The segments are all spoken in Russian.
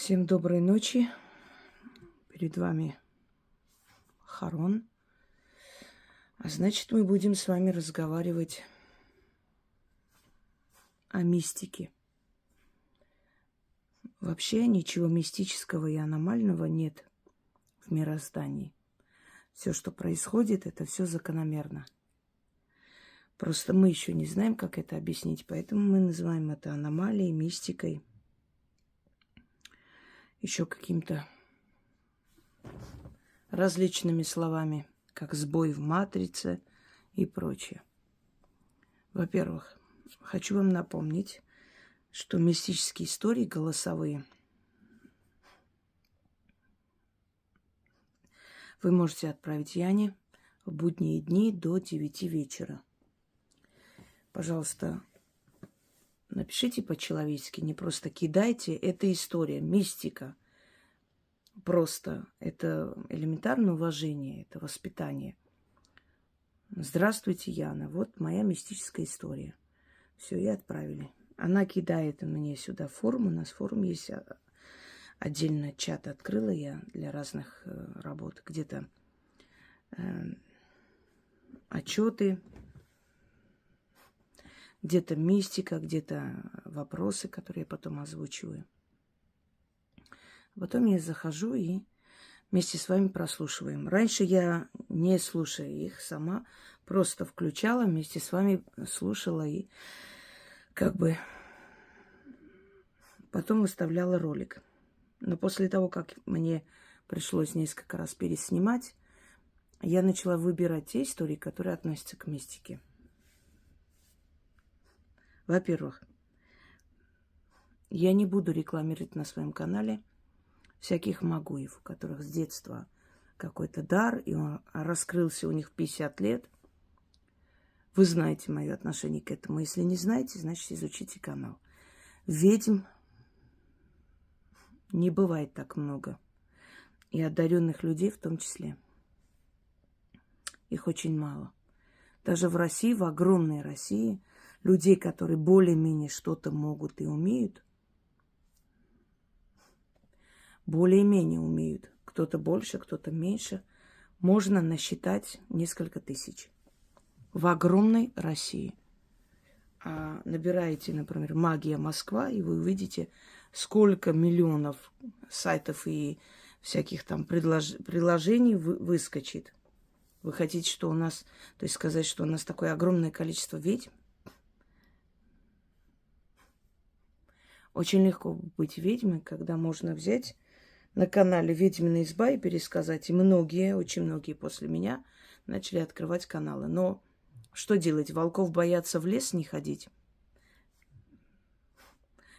Всем доброй ночи. Перед вами Харон. А значит, мы будем с вами разговаривать о мистике. Вообще ничего мистического и аномального нет в мироздании. Все, что происходит, это все закономерно. Просто мы еще не знаем, как это объяснить, поэтому мы называем это аномалией, мистикой, еще каким-то различными словами, как сбой в матрице и прочее. Во-первых, хочу вам напомнить, что мистические истории голосовые вы можете отправить Яне в будние дни до 9 вечера. Пожалуйста, напишите по-человечески, не просто кидайте. Это история, мистика. Просто это элементарное уважение, это воспитание. Здравствуйте, Яна. Вот моя мистическая история. Все, и отправили. Она кидает мне сюда форму. У нас форум есть. Отдельно чат открыла я для разных работ. Где-то отчеты, где-то мистика, где-то вопросы, которые я потом озвучиваю. Потом я захожу и вместе с вами прослушиваем. Раньше я, не слушая их сама, просто включала, вместе с вами слушала и как бы потом выставляла ролик. Но после того, как мне пришлось несколько раз переснимать, я начала выбирать те истории, которые относятся к мистике. Во-первых, я не буду рекламировать на своем канале всяких магуев, у которых с детства какой-то дар, и он раскрылся у них в 50 лет. Вы знаете мое отношение к этому. Если не знаете, значит, изучите канал. Ведьм не бывает так много. И одаренных людей в том числе. Их очень мало. Даже в России, в огромной России, людей, которые более-менее что-то могут и умеют, более-менее умеют, кто-то больше, кто-то меньше, можно насчитать несколько тысяч. В огромной России. А набираете, например, «Магия Москва», и вы увидите, сколько миллионов сайтов и всяких там приложений выскочит. Вы хотите, что у нас, то есть сказать, что у нас такое огромное количество ведьм? Очень легко быть ведьмой, когда можно взять на канале «Ведьмина изба» и пересказать. И многие, очень многие после меня начали открывать каналы. Но что делать? Волков боятся в лес не ходить?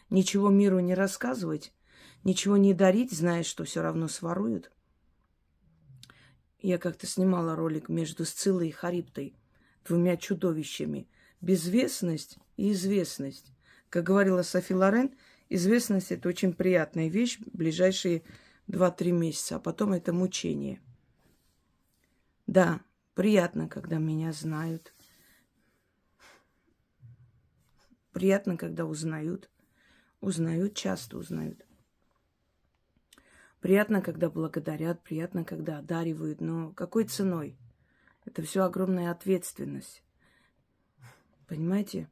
Ничего миру не рассказывать? Ничего не дарить, зная, что все равно своруют? Я как-то снимала ролик между Сциллой и Харибдой, двумя чудовищами. Безвестность и известность. Как говорила Софи Лорен, известность – это очень приятная вещь в ближайшие 2-3 месяца, а потом это мучение. Да, приятно, когда меня знают. Приятно, когда узнают. Узнают, часто узнают. Приятно, когда благодарят, приятно, когда одаривают. Но какой ценой? Это все огромная ответственность. Понимаете?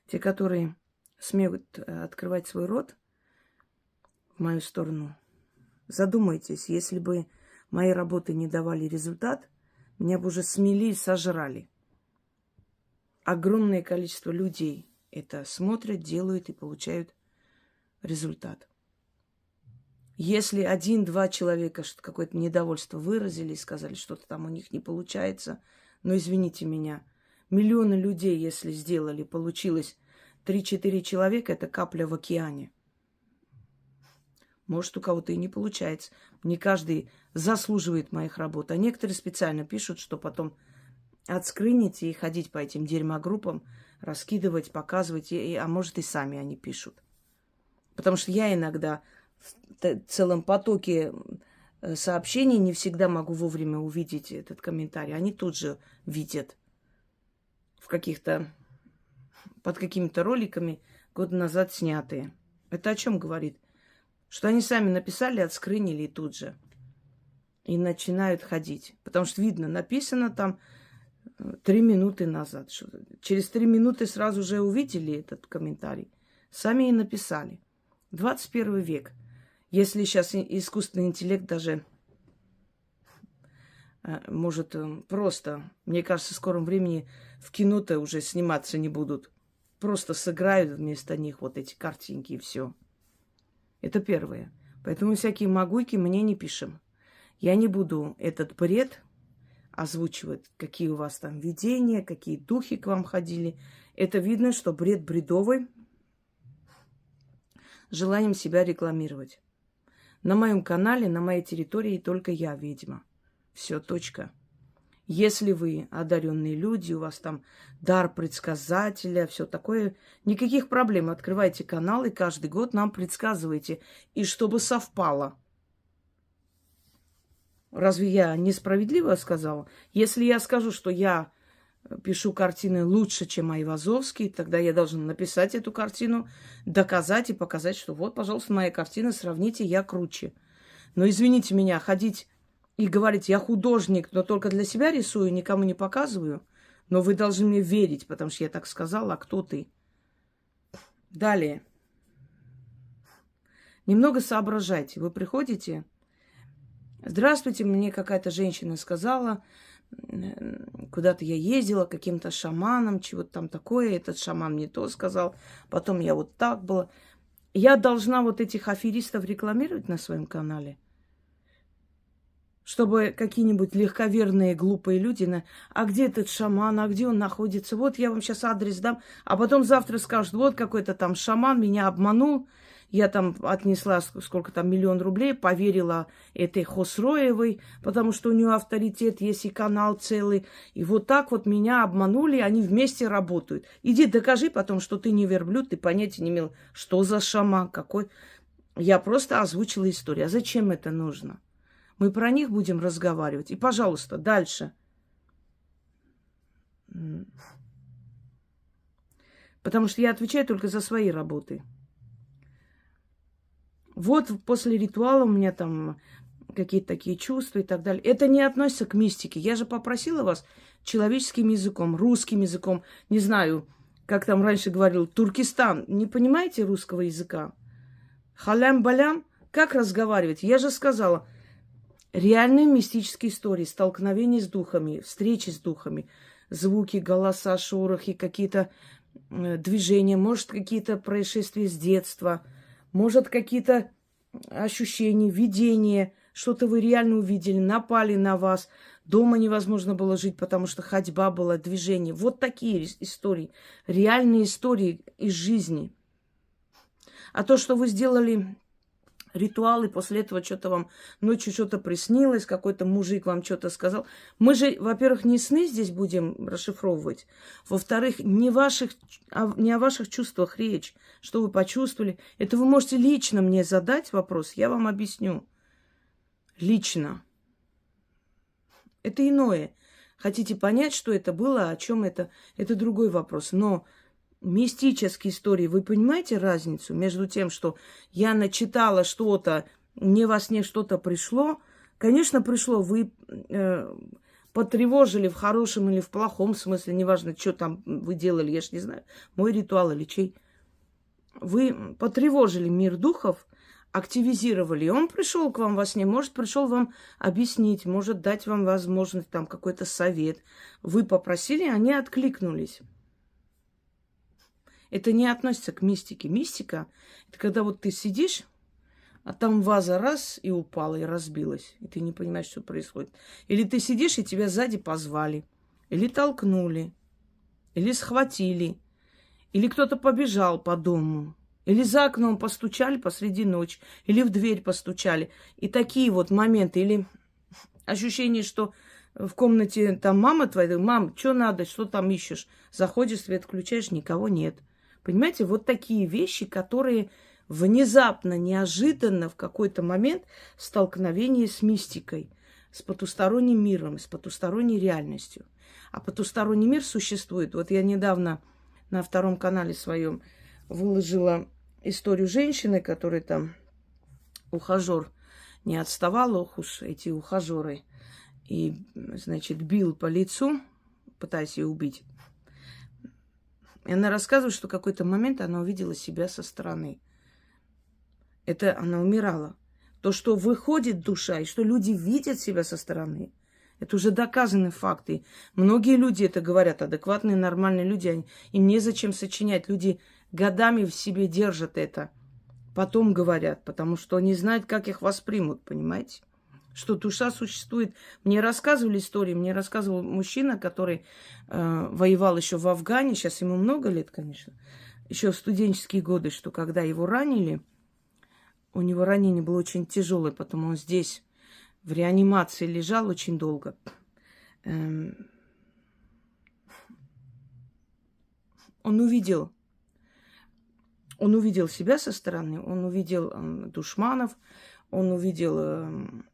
Те, которые смеют открывать свой рот в мою сторону, задумайтесь, если бы мои работы не давали результат, меня бы уже смели и сожрали. Огромное количество людей это смотрят, делают и получают результат. Если 1-2 человека какое-то недовольство выразили и сказали, что-то там у них не получается, но извините меня, миллионы людей, если сделали, получилось 3-4 человека, это капля в океане. Может, у кого-то и не получается. Не каждый заслуживает моих работ. А некоторые специально пишут, что потом отскринить и ходить по этим дерьмогруппам, раскидывать, показывать, а может и сами они пишут. Потому что я иногда в целом потоке сообщений не всегда могу вовремя увидеть этот комментарий. Они тут же видят в каких-то, под какими-то роликами год назад снятые. Это о чем говорит? что они сами написали, отскрынили и тут же. И начинают ходить. Потому что видно, написано там 3 минуты назад. Через 3 минуты сразу же увидели этот комментарий. Сами и написали. 21 век. Если сейчас искусственный интеллект даже может просто, мне кажется, в скором времени в кино-то уже сниматься не будут. Просто сыграют вместо них вот эти картинки и все. Это первое. Поэтому всякие магуйки мне не пишем. Я не буду этот бред озвучивать, какие у вас там видения, какие духи к вам ходили. Это видно, что бред бредовый, желанием себя рекламировать. На моем канале, на моей территории только я ведьма. Все, точка. Если вы одаренные люди, у вас там дар предсказателя, все такое, никаких проблем. Открывайте канал и каждый год нам предсказывайте. И чтобы совпало. Разве я несправедливо сказала? Если я скажу, что я пишу картины лучше, чем Айвазовский, тогда я должна написать эту картину, доказать и показать, что вот, пожалуйста, моя картина, сравните, я круче. Но извините меня, ходить и говорить, я художник, но только для себя рисую, никому не показываю, но вы должны мне верить, потому что я так сказала, а кто ты? Далее. Немного соображайте. Вы приходите... Здравствуйте, мне какая-то женщина сказала, куда-то я ездила каким-то шаманом, чего-то там такое, этот шаман мне то сказал, потом я вот так была. Я должна вот этих аферистов рекламировать на своем канале, чтобы какие-нибудь легковерные, глупые люди, а где этот шаман, а где он находится, вот я вам сейчас адрес дам, а потом завтра скажут, вот какой-то там шаман меня обманул, я там отнесла сколько там 1 000 000 рублей, поверила этой Хосроевой, потому что у нее авторитет есть и канал целый. И вот так вот меня обманули, они вместе работают. Иди докажи потом, что ты не верблюд, ты понятия не имел, что за шаман, какой. Я просто озвучила историю. А зачем это нужно? Мы про них будем разговаривать. И, пожалуйста, дальше. Потому что я отвечаю только за свои работы. Вот после ритуала у меня там какие-то такие чувства и так далее. Это не относится к мистике. Я же попросила вас человеческим языком, русским языком. Не знаю, как там раньше говорил, Туркестан. Не понимаете русского языка? Халям-балям? Как разговаривать? Я же сказала, реальные мистические истории, столкновения с духами, встречи с духами, звуки, голоса, шорохи, какие-то движения, может, какие-то происшествия с детства, может, какие-то ощущения, видения, что-то вы реально увидели, напали на вас, дома невозможно было жить, потому что ходьба была, движение. Вот такие истории, реальные истории из жизни. А то, что вы сделали ритуалы, после этого что-то вам ночью что-то приснилось, какой-то мужик вам что-то сказал. Мы же, во-первых, не сны здесь будем расшифровывать. Во-вторых, не о ваших чувствах речь, что вы почувствовали. Это вы можете лично мне задать вопрос, я вам объясню. Лично. Это иное. Хотите понять, что это было, о чем это другой вопрос. Но мистические истории, вы понимаете разницу между тем, что я начитала что-то, мне во сне что-то пришло? Конечно, пришло. Вы потревожили в хорошем или в плохом смысле, неважно, что там вы делали, я ж не знаю, мой ритуал или чей. Вы потревожили мир духов, активизировали, и он пришел к вам во сне, может, пришел вам объяснить, может, дать вам возможность, там, какой-то совет. Вы попросили, они откликнулись. Это не относится к мистике. Мистика – это когда вот ты сидишь, а там ваза раз и упала, и разбилась, и ты не понимаешь, что происходит. Или ты сидишь, и тебя сзади позвали, или толкнули, или схватили, или кто-то побежал по дому, или за окном постучали посреди ночи, или в дверь постучали. И такие вот моменты, или ощущение, что в комнате там мама твоя, мам, что надо, что там ищешь? Заходишь, свет включаешь, никого нет. Понимаете, вот такие вещи, которые внезапно, неожиданно в какой-то момент столкновение с мистикой, с потусторонним миром, с потусторонней реальностью. А потусторонний мир существует. Вот я недавно на 2-м канале своем выложила историю женщины, которая там ухажер не отставал, ох уж эти ухажеры, и, значит, бил по лицу, пытаясь ее убить. И она рассказывает, что в какой-то момент она увидела себя со стороны. Это она умирала. То, что выходит душа, и что люди видят себя со стороны, это уже доказанные факты. Многие люди это говорят, адекватные, нормальные люди. Им незачем сочинять. Люди годами в себе держат это. Потом говорят, потому что они знают, как их воспримут, понимаете? Что душа существует. Мне рассказывали истории, мне рассказывал мужчина, который воевал еще в Афгане, сейчас ему много лет, конечно, еще в студенческие годы, что когда его ранили, у него ранение было очень тяжелое, потом он здесь в реанимации лежал очень долго. Он увидел себя со стороны, он увидел душманов, он увидел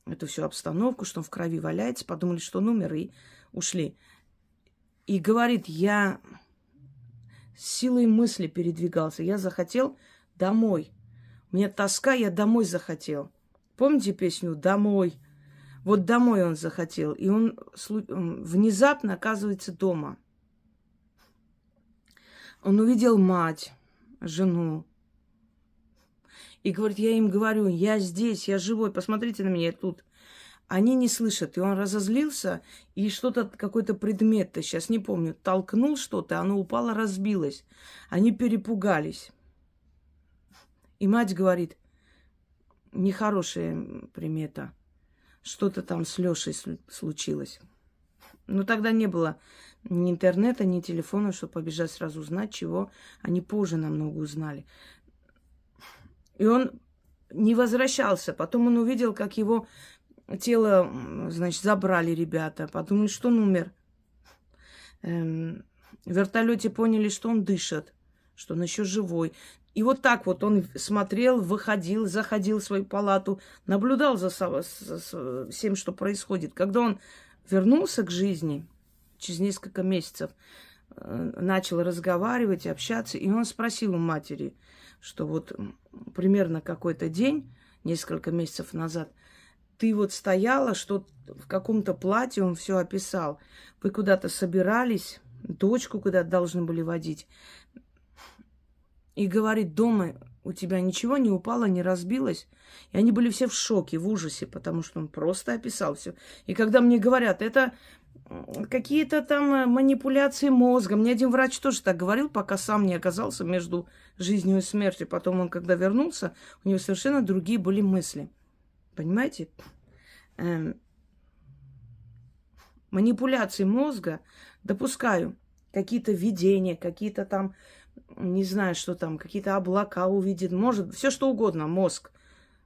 эту всю обстановку, что он в крови валяется, подумали, что он умер, и ушли. И говорит, я силой мысли передвигался, я захотел домой. У меня тоска, я домой захотел. Помните песню «Домой»? Вот домой он захотел, и он внезапно оказывается дома. Он увидел мать, жену. И говорит, я им говорю, я здесь, я живой, посмотрите на меня, я тут. Они не слышат, и он разозлился, и что-то, какой-то предмет, сейчас не помню, толкнул что-то, оно упало, разбилось. Они перепугались. И мать говорит, нехорошая примета, что-то там с Лешей случилось. Но тогда не было ни интернета, ни телефона, чтобы побежать сразу узнать, чего. Они позже намного узнали. И он не возвращался. Потом он увидел, как его тело, значит, забрали ребята. Подумали, что он умер. В вертолете поняли, что он дышит, что он еще живой. И вот так вот он смотрел, выходил, заходил в свою палату, наблюдал за всем, что происходит. Когда он вернулся к жизни, через несколько месяцев, начал разговаривать, общаться, и он спросил у матери, что вот примерно какой-то день, несколько месяцев назад, ты вот стояла, что в каком-то платье, он все описал, вы куда-то собирались, дочку куда-то должны были водить, и говорит, дома у тебя ничего не упало, не разбилось. И они были все в шоке, в ужасе, потому что он просто описал все. И когда мне говорят, это какие-то там манипуляции мозга. Мне один врач тоже так говорил, пока сам не оказался между жизнью и смертью. Потом он, когда вернулся, у него совершенно другие были мысли. Понимаете? Манипуляции мозга допускаю. Какие-то видения, какие-то там, не знаю, что там, какие-то облака увидит. Может, все что угодно, мозг.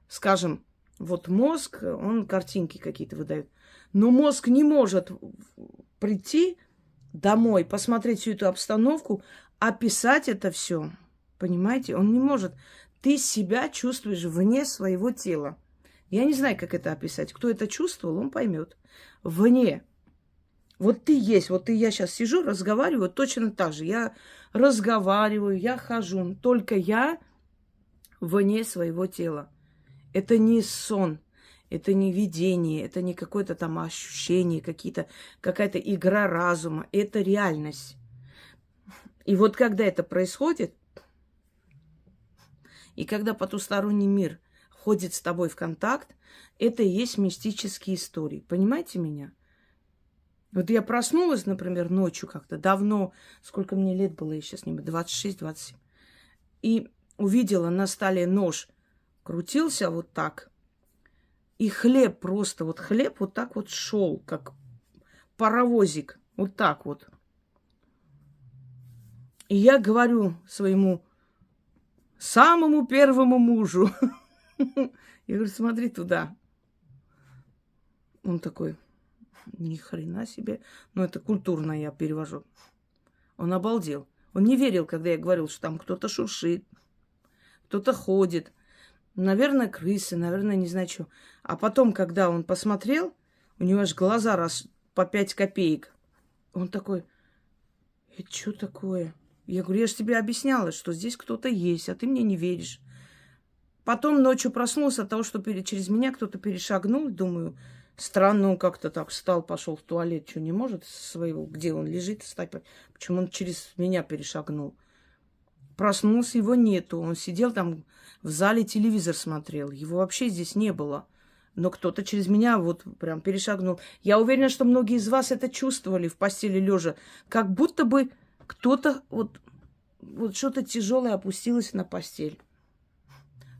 Скажем, вот мозг, он картинки какие-то выдает. Но мозг не может прийти домой, посмотреть всю эту обстановку, описать это все. Понимаете? Он не может. Ты себя чувствуешь вне своего тела. Я не знаю, как это описать. Кто это чувствовал, он поймет. Вне. Вот ты есть, вот я сейчас сижу, разговариваю точно так же. Я разговариваю, я хожу. Только я вне своего тела. Это не сон. Это не видение, это не какое-то там ощущение, какая-то игра разума. Это реальность. И вот когда это происходит, и когда потусторонний мир входит с тобой в контакт, это и есть мистические истории. Понимаете меня? Вот я проснулась, например, ночью как-то давно, сколько мне лет было, я сейчас не знаю, 26-27, и увидела на столе нож, крутился вот так, и хлеб просто, вот хлеб вот так вот шел, как паровозик, вот так вот. И я говорю своему самому первому мужу, я говорю, смотри туда. Он такой, ни хрена себе, но это культурно я перевожу. Он обалдел. Он не верил, когда я говорил, что там кто-то шуршит, кто-то ходит. Наверное, крысы, наверное, не знаю что. А потом, когда он посмотрел, у него аж глаза раз по 5 копеек. Он такой, это что такое? Я говорю, я же тебе объясняла, что здесь кто-то есть, а ты мне не веришь. Потом ночью проснулся от того, что через меня кто-то перешагнул. Думаю, странно, он как-то так встал, пошел в туалет. Что, не может своего, где он лежит, встать? Почему он через меня перешагнул? Проснулся, его нету. Он сидел там в зале, телевизор смотрел. Его вообще здесь не было. Но кто-то через меня вот прям перешагнул. Я уверена, что многие из вас это чувствовали в постели лежа. Как будто бы кто-то вот что-то тяжелое опустилось на постель.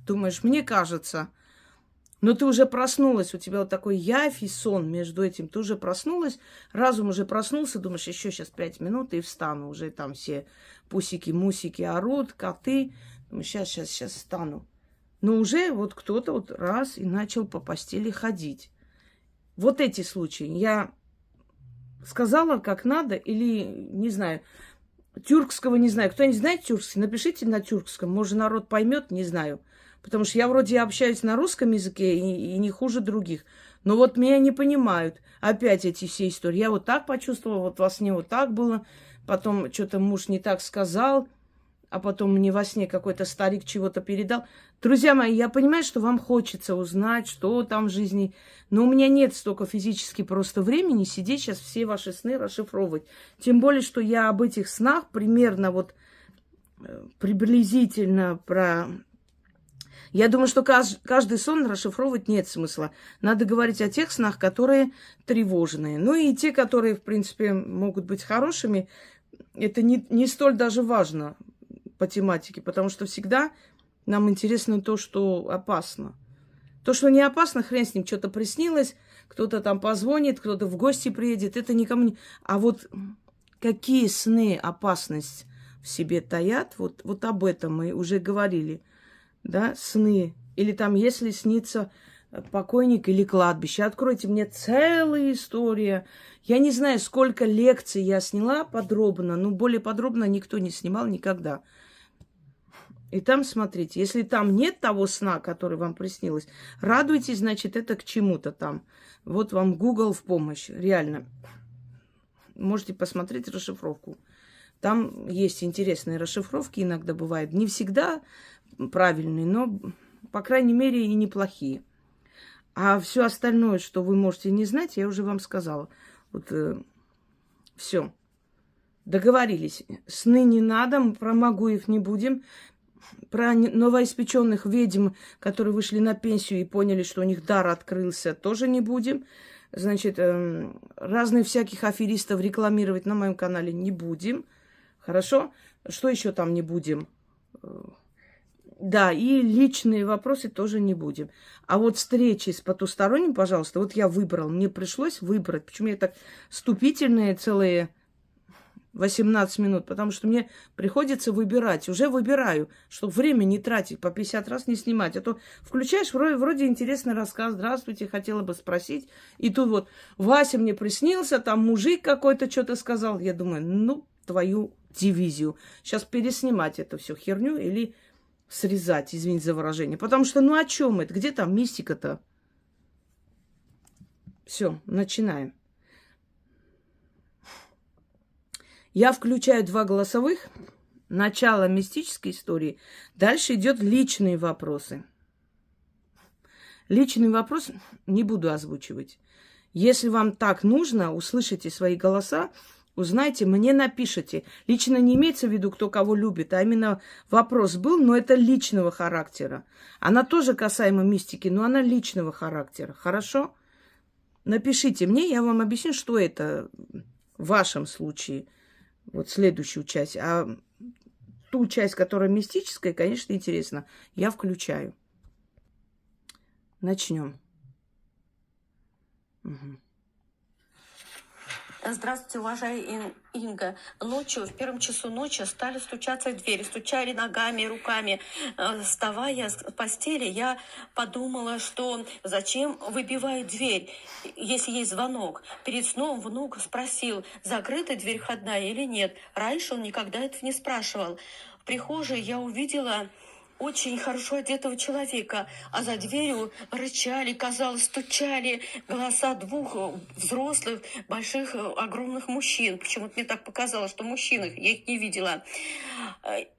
Думаешь, мне кажется. Но ты уже проснулась, у тебя вот такой явь и сон между этим. Ты уже проснулась, разум уже проснулся, думаешь, еще сейчас 5 минут и встану. Уже там все пусики-мусики орут, коты. Думаю, сейчас встану. Но уже вот кто-то вот раз и начал по постели ходить. Вот эти случаи. Я сказала, как надо, или, не знаю, тюркского не знаю. Кто-нибудь знает тюркский? Напишите на тюркском. Может, народ поймет, не знаю. Потому что я вроде общаюсь на русском языке и не хуже других. Но вот меня не понимают. Опять эти все истории. Я вот так почувствовала, вот во сне вот так было. Потом что-то муж не так сказал. А потом мне во сне какой-то старик чего-то передал. Друзья мои, я понимаю, что вам хочется узнать, что там в жизни. Но у меня нет столько физически просто времени сидеть сейчас все ваши сны расшифровывать. Тем более, что я об этих снах примерно вот приблизительно про... Я думаю, что каждый сон расшифровывать нет смысла. Надо говорить о тех снах, которые тревожные. Ну и те, которые, в принципе, могут быть хорошими, это не столь даже важно по тематике, потому что всегда нам интересно то, что опасно. То, что не опасно, хрен с ним, что-то приснилось, кто-то там позвонит, кто-то в гости приедет, это никому не... А вот какие сны опасность в себе таят, вот об этом мы уже говорили, да, сны. Или там, если снится покойник или кладбище, откройте мне целая история. Я не знаю, сколько лекций я сняла подробно, но более подробно никто не снимал никогда. И там, смотрите, если там нет того сна, который вам приснилось, радуйтесь, значит, это к чему-то там. Вот вам Google в помощь, реально. Можете посмотреть расшифровку. Там есть интересные расшифровки, иногда бывают. Не всегда правильные, но, по крайней мере, и неплохие. А все остальное, что вы можете не знать, я уже вам сказала. Вот все. Договорились. Сны не надо, про Магуев не будем. Про новоиспеченных ведьм, которые вышли на пенсию и поняли, что у них дар открылся, тоже не будем. Значит, разных всяких аферистов рекламировать на моем канале не будем. Хорошо? Что еще там не будем? Да, и личные вопросы тоже не будем. А вот встречи с потусторонним, пожалуйста, вот я выбрал, мне пришлось выбрать. Почему я так вступительные целые 18 минут? Потому что мне приходится выбирать. Уже выбираю, чтобы время не тратить, по 50 раз не снимать. А то включаешь, вроде интересный рассказ. Здравствуйте, хотела бы спросить. И тут вот Вася мне приснился, там мужик какой-то что-то сказал. Я думаю, ну, твою дивизию. Сейчас переснимать эту всю херню или срезать, извините за выражение. Потому что, ну, о чем это? Где там мистика-то? Все, начинаем. Я включаю 2 голосовых. Начало мистической истории. Дальше идет личные вопросы. Личный вопрос не буду озвучивать. Если вам так нужно, услышите свои голоса, узнайте, мне напишите. Лично не имеется в виду, кто кого любит, а именно вопрос был, но это личного характера. Она тоже касаема мистики, но она личного характера. Хорошо? Напишите мне, я вам объясню, что это в вашем случае. Вот следующую часть. А ту часть, которая мистическая, конечно, интересно. Я включаю. Начнем. Угу. Здравствуйте, уважаемая Инга. Ночью, в первом часу ночи стали стучаться в дверь, стучали ногами, руками. Вставая с постели, я подумала, что зачем выбивают дверь, если есть звонок. Перед сном внук спросил, закрыта дверь входная или нет. Раньше он никогда этого не спрашивал. В прихожей я увидела очень хорошо одетого человека, а за дверью рычали, казалось, стучали голоса двух взрослых, больших, огромных мужчин. Почему-то мне так показалось, что мужчин, я их не видела.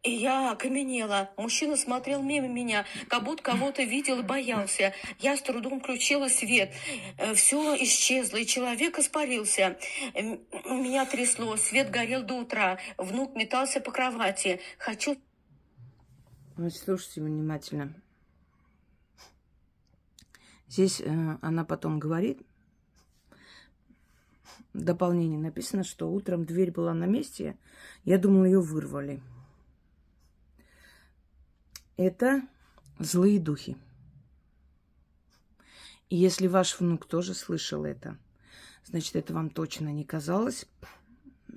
И я окаменела. Мужчина смотрел мимо меня, как будто кого-то видел и боялся. Я с трудом включила свет. Все исчезло, и человек испарился. Меня трясло, свет горел до утра. Внук метался по кровати. Хочу... Значит, слушайте внимательно. Здесь она потом говорит, в дополнении написано, что утром дверь была на месте, я думала, ее вырвали. Это злые духи. И если ваш внук тоже слышал это, значит, это вам точно не казалось.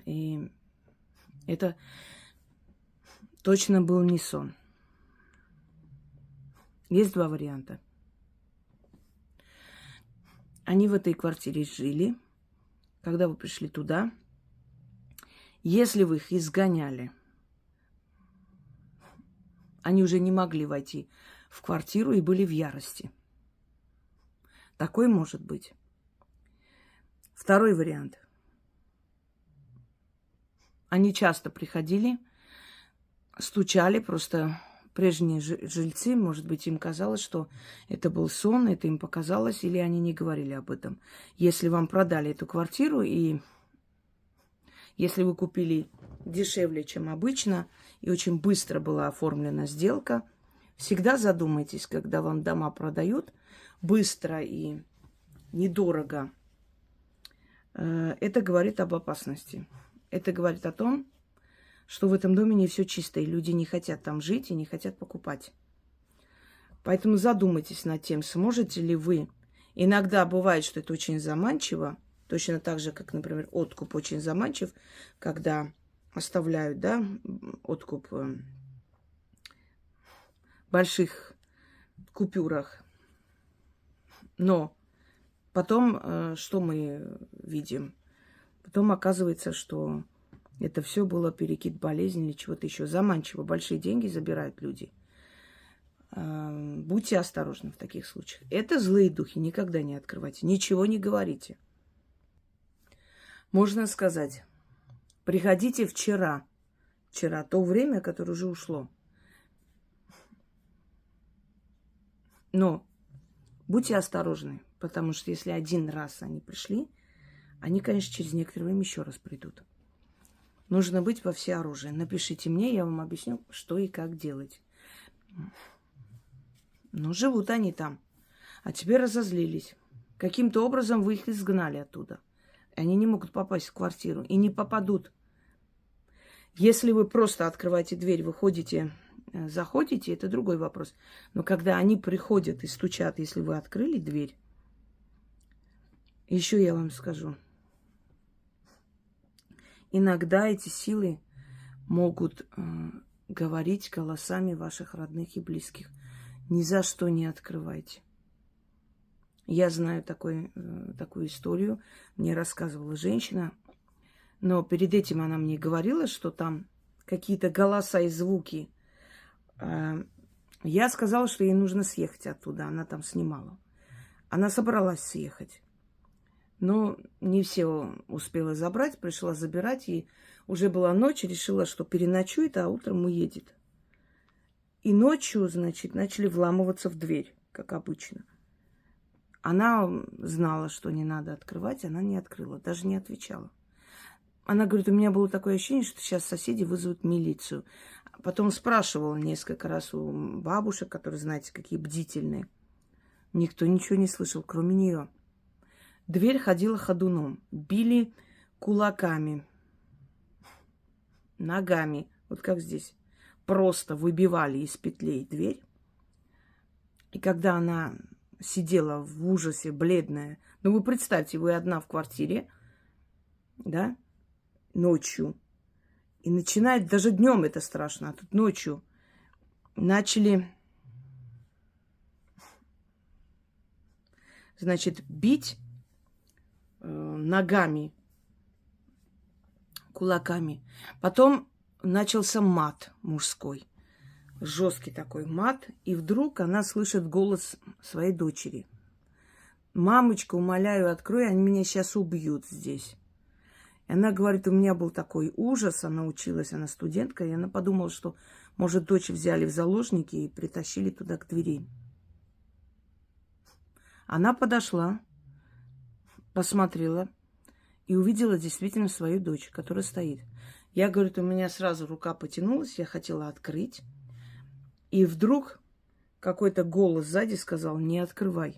И это точно был не сон. Есть два варианта. Они в этой квартире жили, когда вы пришли туда. Если вы их изгоняли, они уже не могли войти в квартиру и были в ярости. Такой может быть. Второй вариант. Они часто приходили, стучали, просто прежние жильцы, может быть, им казалось, что это был сон, это им показалось, или они не говорили об этом. Если вам продали эту квартиру, и если вы купили дешевле, чем обычно, и очень быстро была оформлена сделка, всегда задумайтесь, когда вам дома продают быстро и недорого. Это говорит об опасности. Это говорит о том, что в этом доме не все чисто, и люди не хотят там жить и не хотят покупать. Поэтому задумайтесь над тем, сможете ли вы. Иногда бывает, что это очень заманчиво, точно так же, как, например, откуп очень заманчив, когда оставляют, да, откуп в больших купюрах. Но потом, что мы видим? Потом оказывается, что это все было перекид болезни или чего-то еще. Заманчиво. Большие деньги забирают люди. Будьте осторожны в таких случаях. Это злые духи. Никогда не открывайте. Ничего не говорите. Можно сказать, приходите вчера. Вчера. То время, которое уже ушло. Но будьте осторожны. Потому что если один раз они пришли, они, конечно, через некоторое время еще раз придут. Нужно быть во всеоружии. Напишите мне, я вам объясню, что и как делать. Но живут они там. А теперь разозлились. Каким-то образом вы их изгнали оттуда. Они не могут попасть в квартиру. И не попадут. Если вы просто открываете дверь, выходите, заходите, это другой вопрос. Но когда они приходят и стучат, если вы открыли дверь, еще я вам скажу. Иногда эти силы могут говорить голосами ваших родных и близких. Ни за что не открывайте. Я знаю такую историю. Мне рассказывала женщина. Но перед этим она мне говорила, что там какие-то голоса и звуки. Я сказала, что ей нужно съехать оттуда. Она там снимала. Она собралась съехать. Но не все успела забрать, пришла забирать, и уже была ночь, решила, что переночует, а утром уедет. И ночью, значит, начали вламываться в дверь, как обычно. Она знала, что не надо открывать, она не открыла, даже не отвечала. Она говорит, у меня было такое ощущение, что сейчас соседи вызовут милицию. Потом спрашивала несколько раз у бабушек, которые, знаете, какие бдительные. Никто ничего не слышал, кроме нее. Дверь ходила ходуном, били кулаками, ногами, вот как здесь. Просто выбивали из петлей дверь. И когда она сидела в ужасе, бледная, ну вы представьте, вы одна в квартире, да, ночью, и начинает, даже днем это страшно, а тут ночью начали, значит, бить ногами, кулаками. Потом начался мат мужской. жесткий такой мат, и вдруг она слышит голос своей дочери. «Мамочка, умоляю, открой, они меня сейчас убьют здесь». И она говорит, у меня был такой ужас, она училась, она студентка, и она подумала, что, может, дочь взяли в заложники и притащили туда к двери. Она подошла, посмотрела и увидела действительно свою дочь, которая стоит. Я, говорит, у меня сразу рука потянулась, я хотела открыть. И вдруг какой-то голос сзади сказал, не открывай.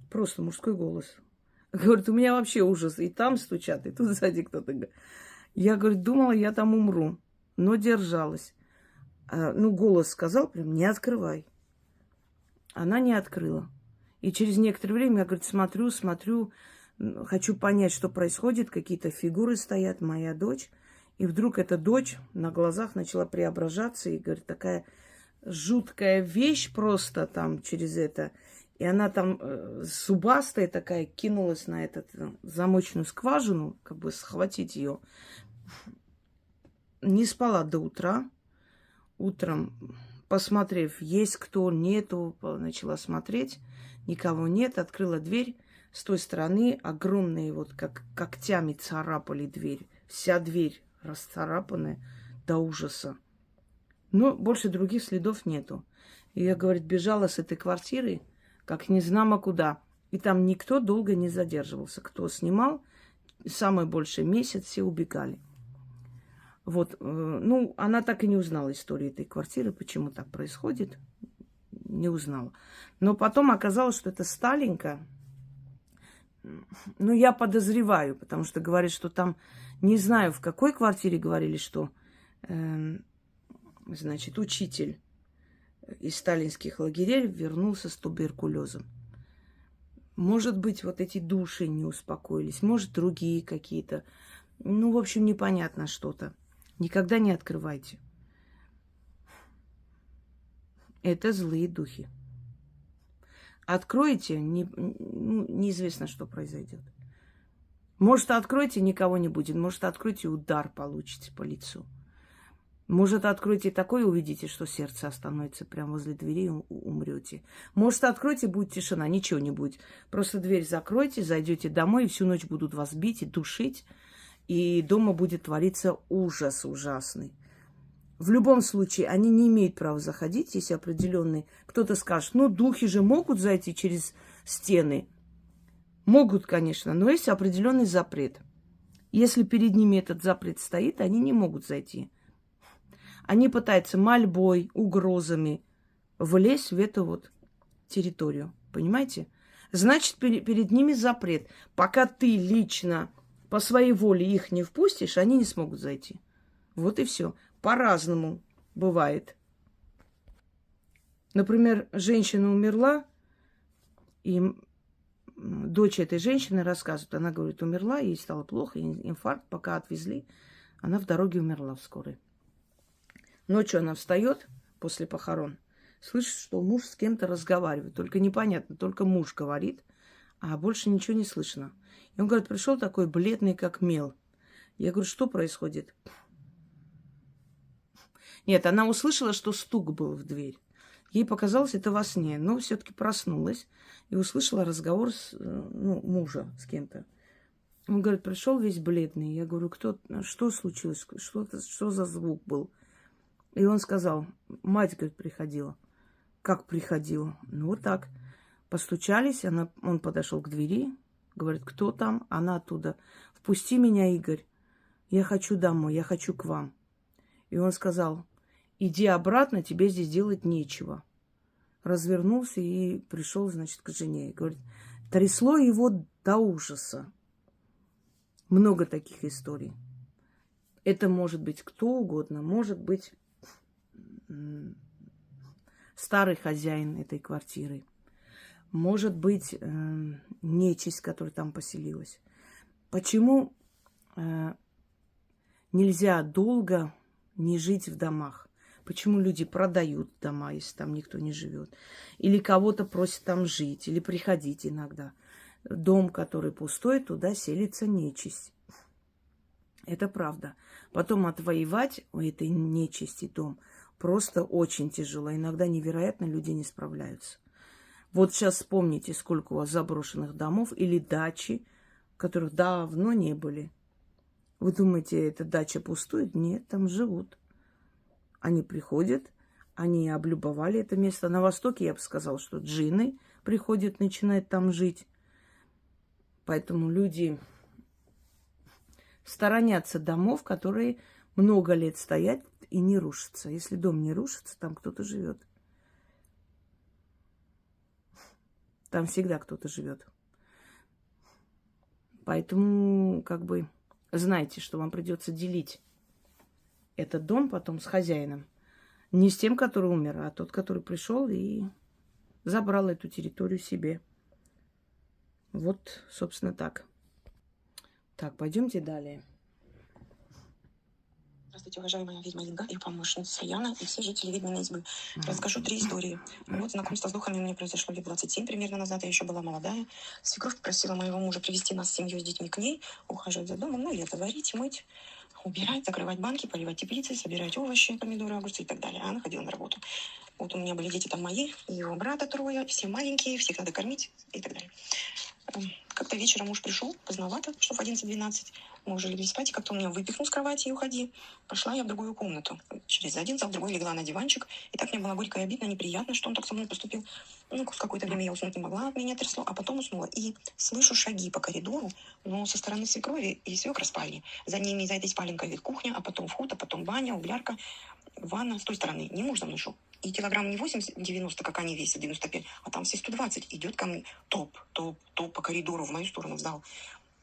Просто мужской голос. Говорит, у меня вообще ужас. И там стучат, и тут сзади кто-то. Я, говорит, думала, я там умру, но держалась. Голос сказал прям, не открывай. Она не открыла. И через некоторое время я, говорит, смотрю, хочу понять, что происходит. Какие-то фигуры стоят, моя дочь. И вдруг эта дочь на глазах начала преображаться. И, говорит, такая жуткая вещь просто там через это. И она там зубастая такая кинулась на эту замочную скважину, как бы схватить ее. Не спала до утра. Утром, посмотрев, есть кто, нету, начала смотреть. Никого нет. Открыла дверь. С той стороны огромные, вот как когтями царапали дверь. Вся дверь расцарапанная до ужаса. Но больше других следов нету. И я, говорит, бежала с этой квартиры, как незнамо куда. И там никто долго не задерживался. Кто снимал, самый больший месяц, все убегали. Вот, она так и не узнала историю этой квартиры, почему так происходит. Не узнала. Но потом оказалось, что это Сталинка. Я подозреваю, потому что говорят, что там, не знаю, в какой квартире говорили, что, учитель из сталинских лагерей вернулся с туберкулезом. Может быть, вот эти души не успокоились, может, другие какие-то. В общем, непонятно что-то. Никогда не открывайте. Это злые духи. Откроете, неизвестно, что произойдет. Может, откроете, никого не будет. Может, откроете, удар получите по лицу. Может, откроете такое, увидите, что сердце остановится прямо возле двери и умрете. Может, откроете, будет тишина, ничего не будет. Просто дверь закройте, зайдете домой, и всю ночь будут вас бить и душить. И дома будет твориться ужас ужасный. В любом случае, они не имеют права заходить, если определенные... Кто-то скажет, духи же могут зайти через стены. Могут, конечно, но есть определенный запрет. Если перед ними этот запрет стоит, они не могут зайти. Они пытаются мольбой, угрозами влезть в эту вот территорию. Понимаете? Значит, перед ними запрет. Пока ты лично по своей воле их не впустишь, они не смогут зайти. Вот и все. По-разному бывает. Например, женщина умерла, и дочь этой женщины рассказывает. Она говорит, умерла, ей стало плохо, инфаркт, пока отвезли. Она в дороге умерла в скорой. Ночью она встает после похорон, слышит, что муж с кем-то разговаривает. Только непонятно, только муж говорит, а больше ничего не слышно. И он говорит, пришел такой бледный, как мел. Я говорю, что происходит? Нет, она услышала, что стук был в дверь. Ей показалось это во сне, но все-таки проснулась и услышала разговор мужа с кем-то. Он говорит, пришел весь бледный. Я говорю, что случилось? Что за звук был? И он сказал, мать, говорит, приходила. Как приходила? Вот так. Постучались, он подошел к двери, говорит, кто там? Она оттуда. Впусти меня, Игорь. Я хочу домой, я хочу к вам. И он сказал, иди обратно, тебе здесь делать нечего. Развернулся и пришел, к жене. И говорит, трясло его до ужаса. Много таких историй. Это может быть кто угодно, может быть старый хозяин этой квартиры, может быть нечисть, которая там поселилась. Почему нельзя долго не жить в домах? Почему люди продают дома, если там никто не живет? Или кого-то просят там жить, или приходить иногда. Дом, который пустой, туда селится нечисть. Это правда. Потом отвоевать у этой нечисти дом просто очень тяжело. Иногда невероятно люди не справляются. Вот сейчас вспомните, сколько у вас заброшенных домов или дачи, которых давно не были. Вы думаете, эта дача пустует? Нет, там живут. Они приходят, они облюбовали это место. На Востоке, я бы сказала, что джинны приходят, начинают там жить. Поэтому люди сторонятся домов, которые много лет стоят и не рушатся. Если дом не рушится, там кто-то живет. Там всегда кто-то живет. Поэтому, знайте, что вам придется делить этот дом потом с хозяином. Не с тем, который умер, а тот, который пришел и забрал эту территорию себе. Вот, собственно, так. Так, пойдемте далее. Здравствуйте, уважаемая ведьма Инга, ее помощница Яна и все жители ведьминой избы. Расскажу 3 истории. Вот знакомство с духами у меня произошло лет 27 примерно назад, я еще была молодая. Свекровь попросила моего мужа привезти нас с семьей с детьми к ней, ухаживать за домом, лето варить, мыть, убирать, закрывать банки, поливать теплицы, собирать овощи, помидоры, огурцы и так далее. А она ходила на работу. Вот у меня были дети там мои, его брата 3, все маленькие, всех надо кормить и так далее. Как-то вечером муж пришел, поздновато, что в 11-12. Мы уже легли спать, и как-то он меня выпихнул с кровати и уходи. Пошла я в другую комнату. Через один зал, в другой легла на диванчик. И так мне было горько и обидно, неприятно, что он так со мной поступил. В какое-то время я уснуть не могла, от меня трясло, а потом уснула. И слышу шаги по коридору, но со стороны свекрови и свекра спальни. За ними, за этой спаленкой, кухня, а потом вход, а потом баня, углярка, ванна. С той стороны не муж за мной шел. И килограмм не 80-90, как они весят, 95, а там все 120. Идет ко мне топ по коридору в мою сторону, в зал.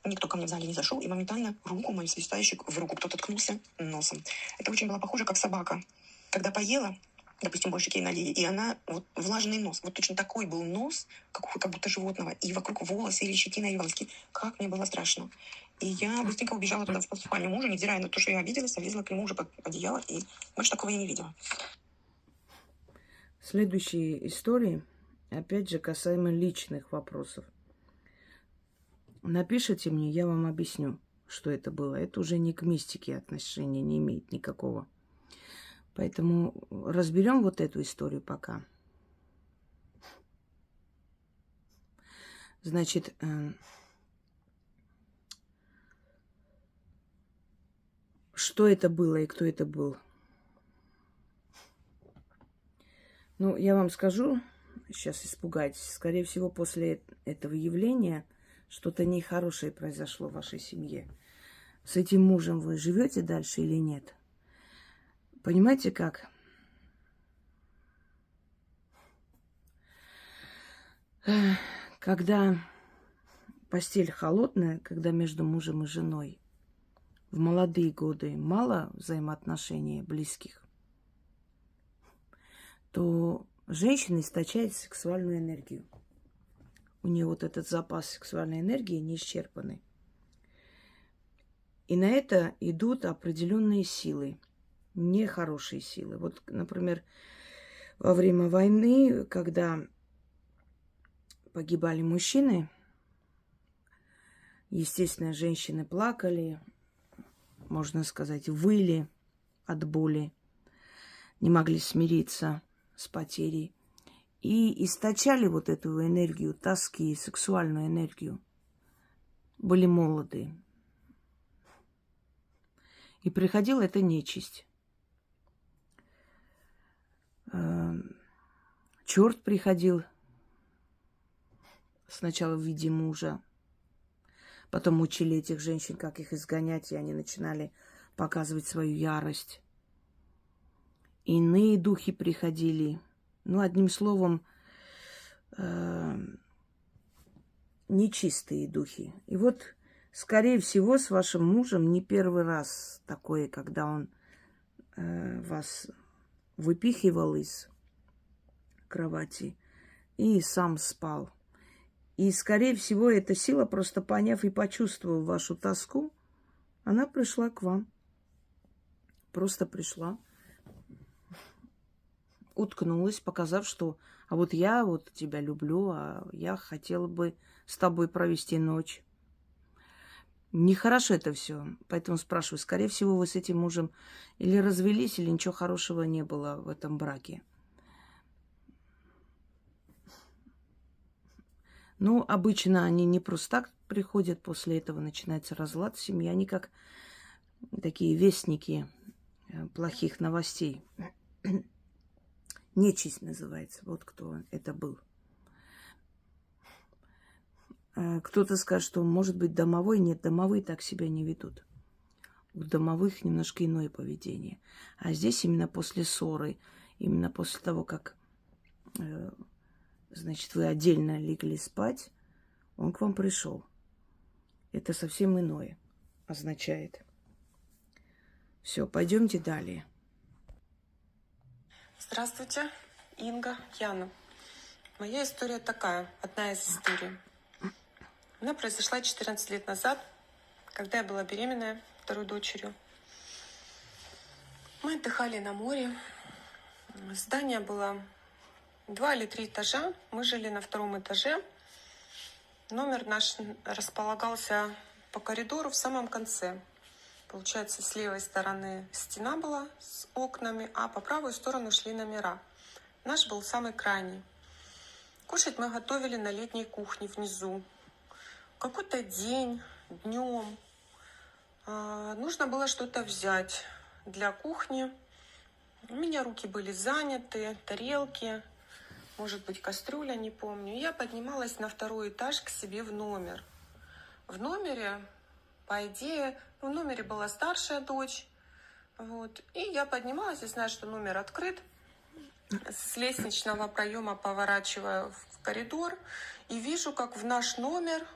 Никто ко мне в зале не зашел, и моментально руку мою свистающую в руку кто-то ткнулся носом. Это очень было похоже, как собака. Когда поела, допустим, больше ей налили, и она, вот влажный нос, вот точно такой был нос, как будто животного, и вокруг волосы или щетина, или волоски. Как мне было страшно. И я быстренько убежала туда в спальню мужа, невзирая на то, что я обиделась, влезла к нему уже под одеяло, и больше такого я не видела. Следующие истории, опять же, касаемо личных вопросов. Напишите мне, я вам объясню, что это было. Это уже не к мистике отношения не имеет никакого. Поэтому разберем вот эту историю пока. Значит, что это было и кто это был? Я вам скажу, сейчас испугайтесь, скорее всего, после этого явления что-то нехорошее произошло в вашей семье. С этим мужем вы живете дальше или нет? Понимаете как? Когда постель холодная, когда между мужем и женой в молодые годы мало взаимоотношений близких, то женщина источает сексуальную энергию. У нее вот этот запас сексуальной энергии не исчерпанный. И на это идут определенные силы, нехорошие силы. Вот, например, во время войны, когда погибали мужчины, естественно, женщины плакали, можно сказать, выли от боли, не могли смириться с потерей. И источали вот эту энергию тоски, сексуальную энергию. Были молоды. И приходила эта нечисть. Черт приходил сначала в виде мужа. Потом учили этих женщин, как их изгонять, и они начинали показывать свою ярость. Иные духи приходили. Одним словом, нечистые духи. И вот, скорее всего, с вашим мужем не первый раз такое, когда он вас выпихивал из кровати и сам спал. И, скорее всего, эта сила, просто поняв и почувствовав вашу тоску, она пришла к вам. Просто пришла. Уткнулась, показав, что а вот я вот тебя люблю, а я хотела бы с тобой провести ночь. Нехорошо это все. Поэтому спрашиваю, скорее всего, вы с этим мужем или развелись, или ничего хорошего не было в этом браке. Ну, обычно они не просто так приходят, после этого начинается разлад в семье. Они как такие вестники плохих новостей. Нечисть называется. Вот кто это был. Кто-то скажет, что может быть домовой. Нет, домовые так себя не ведут. У домовых немножко иное поведение. А здесь именно после ссоры, именно после того, как, значит, вы отдельно легли спать, он к вам пришел. Это совсем иное означает. Все, пойдемте далее. Здравствуйте, Инга, Яна. Моя история такая, одна из историй. Она произошла 14 лет назад, когда я была беременная второй дочерью. Мы отдыхали на море. Здание было 2 или 3 этажа. Мы жили на 2-м этаже. Номер наш располагался по коридору в самом конце. Получается, с левой стороны стена была с окнами, а по правую сторону шли номера. Наш был самый крайний. Кушать мы готовили на летней кухне внизу. Какой-то день, днем, нужно было что-то взять для кухни. У меня руки были заняты, тарелки, может быть, кастрюля, не помню. Я поднималась на 2-й этаж к себе в номер. В номере, по идее, в номере была старшая дочь. Вот. И я поднималась, я знаю, что номер открыт. С лестничного проема поворачиваю в коридор и вижу, как в наш номер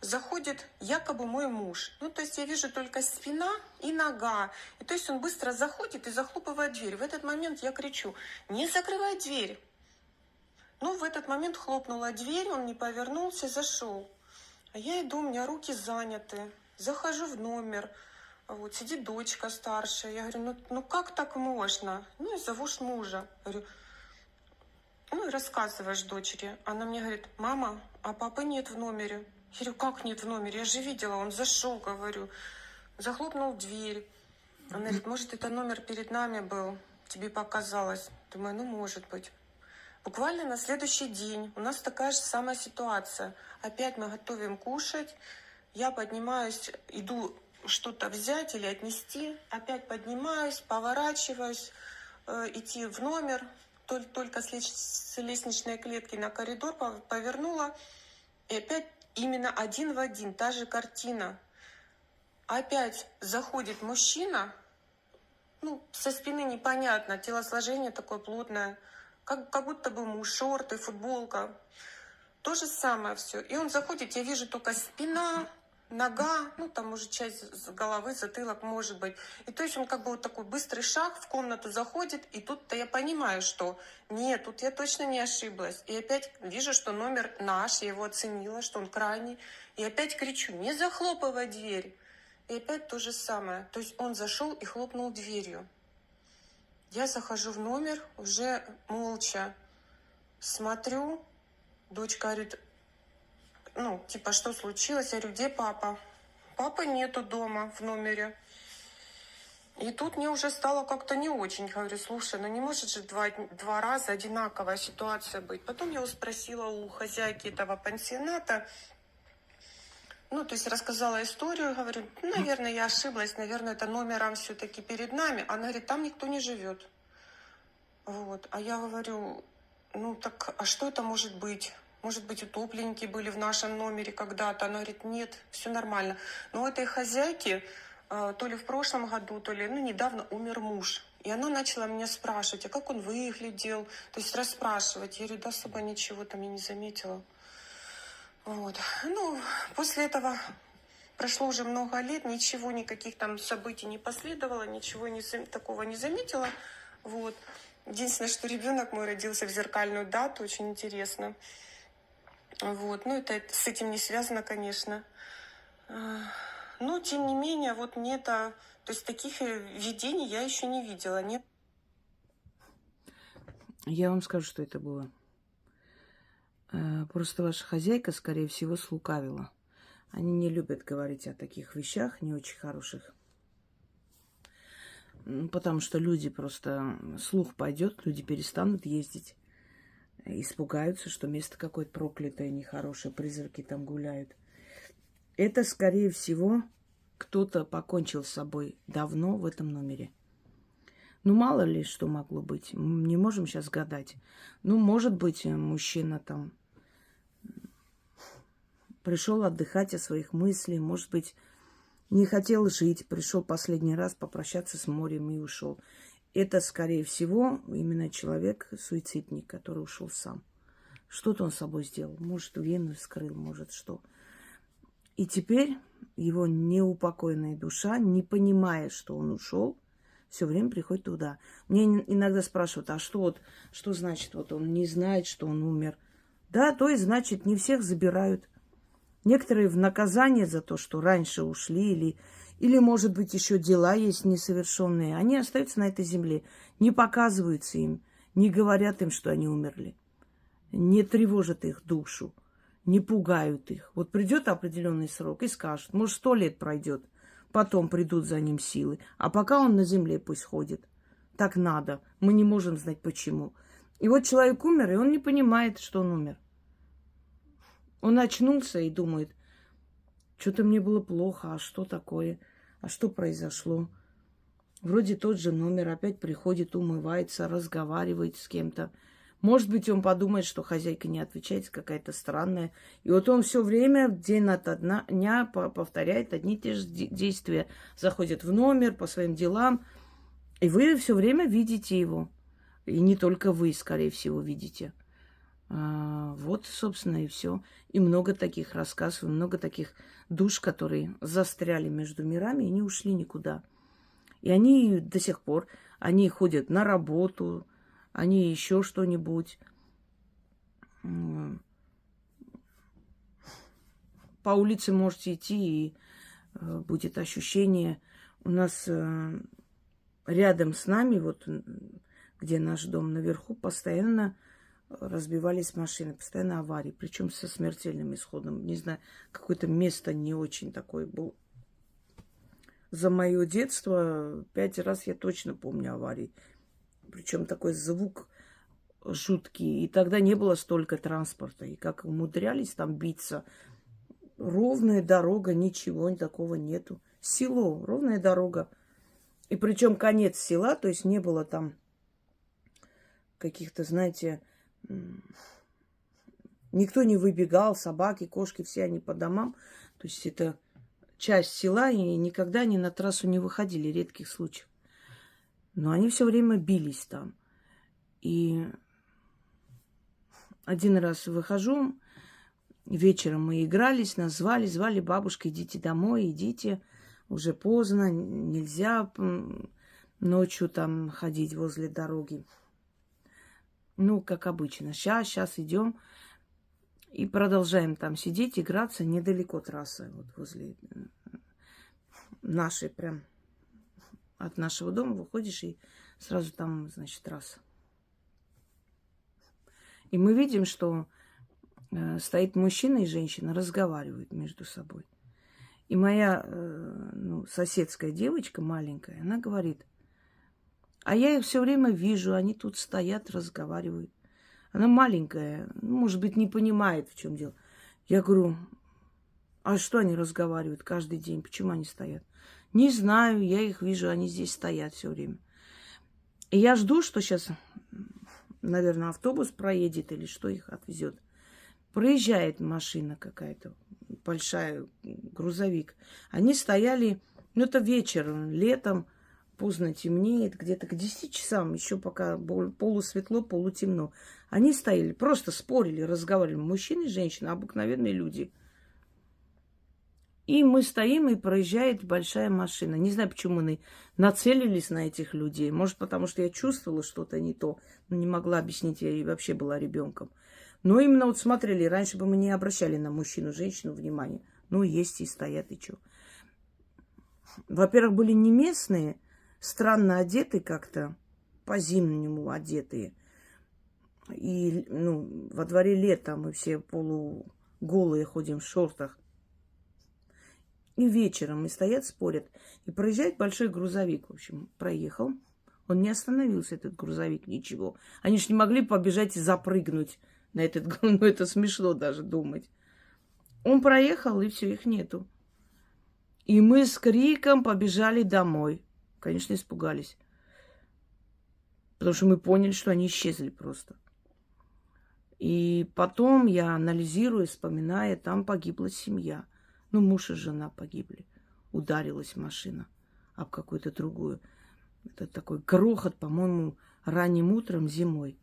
заходит якобы мой муж. Ну, то есть я вижу только спина и нога. И то есть он быстро заходит и захлопывает дверь. В этот момент я кричу: «Не закрывай дверь!» Ну, в этот момент хлопнула дверь, он не повернулся, зашел. А я иду, у меня руки заняты. Захожу в номер. Вот, сидит дочка старшая. Я говорю, ну как так можно? Ну, и зовешь мужа. Говорю, ну и рассказываешь дочери. Она мне говорит, мама, а папы нет в номере. Я говорю, как нет в номере? Я же видела, он зашел, говорю. Захлопнул дверь. Она говорит, может, это номер перед нами был, тебе показалось. Думаю, ну, может быть. Буквально на следующий день у нас такая же самая ситуация. Опять мы готовим кушать. Я поднимаюсь, иду что-то взять или отнести. Опять поднимаюсь, поворачиваюсь, идти в номер. Только с лестничной клетки на коридор повернула. И опять именно один в один, та же картина. Опять заходит мужчина, ну, со спины непонятно, телосложение такое плотное, как будто бы муж, шорты, футболка. То же самое все. И он заходит, я вижу только спина, нога, ну, там уже часть головы, затылок, может быть. И то есть он как бы вот такой быстрый шаг в комнату заходит, и тут-то я понимаю, что нет, тут я точно не ошиблась. И опять вижу, что номер наш, я его оценила, что он крайний. И опять кричу, не захлопывай дверь. И опять то же самое. То есть он зашел и хлопнул дверью. Я захожу в номер, уже молча смотрю. Дочка говорит, ну, типа, что случилось? Я говорю, где папа? Папы нету дома в номере. И тут мне уже стало как-то не очень. Говорю, слушай, ну не может же два раза одинаковая ситуация быть. Потом я спросила у хозяйки этого пансионата, ну, то есть рассказала историю, говорю, наверное, я ошиблась, наверное, это номером все-таки перед нами. Она говорит, там никто не живет. Вот. А я говорю, ну так, а что это может быть? Может быть, утопленники были в нашем номере когда-то. Она говорит, нет, все нормально. Но у этой хозяйки то ли в прошлом году, то ли, ну, недавно умер муж. И она начала меня спрашивать, а как он выглядел? То есть расспрашивать. Я говорю, да особо ничего там я не заметила. Вот. Ну, после этого прошло уже много лет, ничего, никаких там событий не последовало, ничего такого не заметила. Вот. Единственное, что ребенок мой родился в зеркальную дату, очень интересно. Вот. Ну, это с этим не связано, конечно. Но, тем не менее, вот мне это... То есть таких видений я еще не видела. Нет. Я вам скажу, что это было. Просто ваша хозяйка, скорее всего, слукавила. Они не любят говорить о таких вещах, не очень хороших. Потому что люди просто, слух пойдет, люди перестанут ездить. Испугаются, что место какое-то проклятое, нехорошее, призраки там гуляют. Это, скорее всего, кто-то покончил с собой давно в этом номере. Ну, мало ли, что могло быть. Мы не можем сейчас гадать. Ну, может быть, мужчина там пришел отдыхать от своих мыслей, может быть, не хотел жить, пришел последний раз попрощаться с морем и ушел. Это, скорее всего, именно человек-суицидник, который ушел сам. Что-то он с собой сделал. Может, вену вскрыл, может, что. И теперь его неупокоенная душа, не понимая, что он ушел, все время приходит туда. Мне иногда спрашивают, а что значит, вот он не знает, что он умер. Да, то и значит, не всех забирают. Некоторые в наказание за то, что раньше ушли, или, может быть, еще дела есть несовершенные, они остаются на этой земле, не показываются им, не говорят им, что они умерли, не тревожат их душу, не пугают их. Вот придет определенный срок и скажут, может, 100 лет пройдет, потом придут за ним силы, а пока он на земле пусть ходит. Так надо, мы не можем знать почему. И вот человек умер, и он не понимает, что он умер. Он очнулся и думает, что-то мне было плохо, а что такое, а что произошло. Вроде тот же номер, опять приходит, умывается, разговаривает с кем-то. Может быть, он подумает, что хозяйка не отвечает, какая-то странная. И вот он все время, день ото дня, повторяет одни и те же действия. Заходит в номер по своим делам, и вы все время видите его. И не только вы, скорее всего, видите. Вот, собственно, и все. И много таких рассказов, много таких душ, которые застряли между мирами и не ушли никуда. И они до сих пор, они ходят на работу, они еще что-нибудь. По улице можете идти, и будет ощущение. У нас рядом с нами, вот где наш дом наверху, постоянно разбивались машины, постоянно аварии, причем со смертельным исходом. Не знаю, какое-то место не очень такое было. За мое детство 5 раз я точно помню аварии. Причем такой звук жуткий. И тогда не было столько транспорта. И как умудрялись там биться. Ровная дорога, ничего такого нету. Село, ровная дорога. И причем конец села, то есть не было там каких-то, знаете, никто не выбегал, собаки, кошки, все они по домам. То есть это часть села, и никогда они на трассу не выходили, редких случаев. Но они все время бились там. И один раз выхожу, вечером мы игрались, нас звали бабушка, идите домой, идите, уже поздно, нельзя ночью там ходить возле дороги. Ну, как обычно, сейчас идем и продолжаем там сидеть, играться недалеко трассы, вот возле нашей, прям от нашего дома выходишь, и сразу там, значит, трасса. И мы видим, что стоит мужчина и женщина, разговаривают между собой. И моя соседская девочка маленькая, она говорит, а я их все время вижу, они тут стоят, разговаривают. Она маленькая, может быть, не понимает, в чем дело. Я говорю, а что они разговаривают каждый день, почему они стоят? Не знаю, я их вижу, они здесь стоят все время. И я жду, что сейчас, наверное, автобус проедет или что их отвезет. Проезжает машина какая-то, большая, грузовик. Они стояли, это вечером, летом, поздно темнеет, где-то к 10 часам, еще пока полусветло, полутемно. Они стояли, просто спорили, разговаривали. Мужчины и женщины, обыкновенные люди. И мы стоим, и проезжает большая машина. Не знаю, почему мы нацелились на этих людей. Может, потому что я чувствовала что-то не то. Но не могла объяснить, я и вообще была ребенком. Но именно вот смотрели, раньше бы мы не обращали на мужчину, женщину внимания. Ну, есть и стоят, и что. Во-первых, были не местные, странно одеты как-то, по-зимнему одетые. И, во дворе лето мы все полуголые ходим в шортах. И вечером и стоят, спорят. И проезжает большой грузовик. В общем, проехал. Он не остановился, этот грузовик, ничего. Они ж не могли побежать и запрыгнуть на этот грузовик. Ну, это смешно даже думать. Он проехал, и все, их нету. И мы с криком побежали домой. Конечно, испугались. Потому что мы поняли, что они исчезли просто. И потом я анализирую, вспоминая, там погибла семья. Ну, муж и жена погибли. Ударилась машина об какую-то другую. Это такой грохот, по-моему, ранним утром зимой.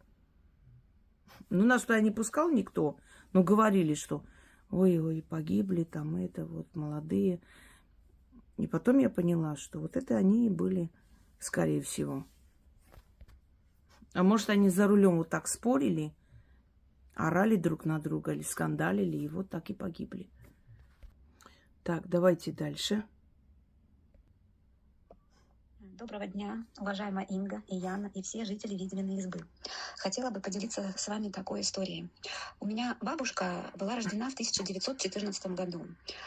Ну, нас туда не пускал никто, но говорили, что ой-ой, погибли там это вот молодые. И потом я поняла, что вот это они и были, скорее всего. А может, они за рулем вот так спорили, орали друг на друга или скандалили, и вот так и погибли. Так, давайте дальше. Доброго дня, уважаемая Инга и Яна, и все жители Видининой избы. Хотела бы поделиться с вами такой историей. У меня бабушка была рождена в 1914 году.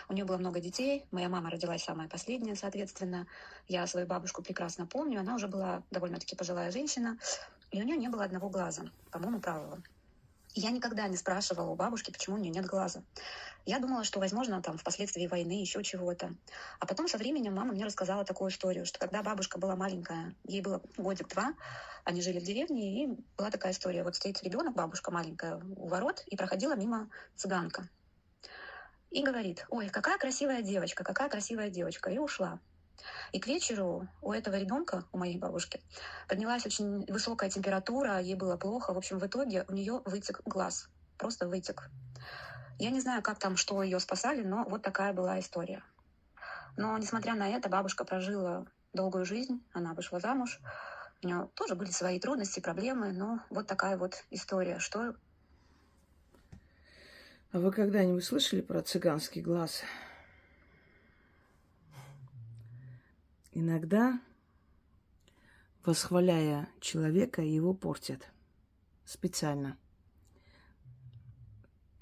У нее было много детей. Моя мама родилась самая последняя, соответственно. Я свою бабушку прекрасно помню. Она уже была довольно-таки пожилая женщина. И у нее не было одного глаза, по-моему, правого. И я никогда не спрашивала у бабушки, почему у нее нет глаза. Я думала, что, возможно, там впоследствии войны, еще чего-то. А потом со временем мама мне рассказала такую историю, что когда бабушка была маленькая, ей было годик-два, они жили в деревне, и была такая история. Вот стоит ребенок, бабушка маленькая, у ворот, и проходила мимо цыганка. И говорит: ой, какая красивая девочка, и ушла. И к вечеру у этого ребенка, у моей бабушки, поднялась очень высокая температура, ей было плохо. В общем, в итоге у нее вытек глаз. Просто вытек. Я не знаю, как там, что ее спасали, но вот такая была история. Но, несмотря на это, бабушка прожила долгую жизнь, она вышла замуж. У нее тоже были свои трудности, проблемы, но вот такая вот история. Что... А вы когда-нибудь слышали про цыганский глаз? Иногда, восхваляя человека, его портят. Специально.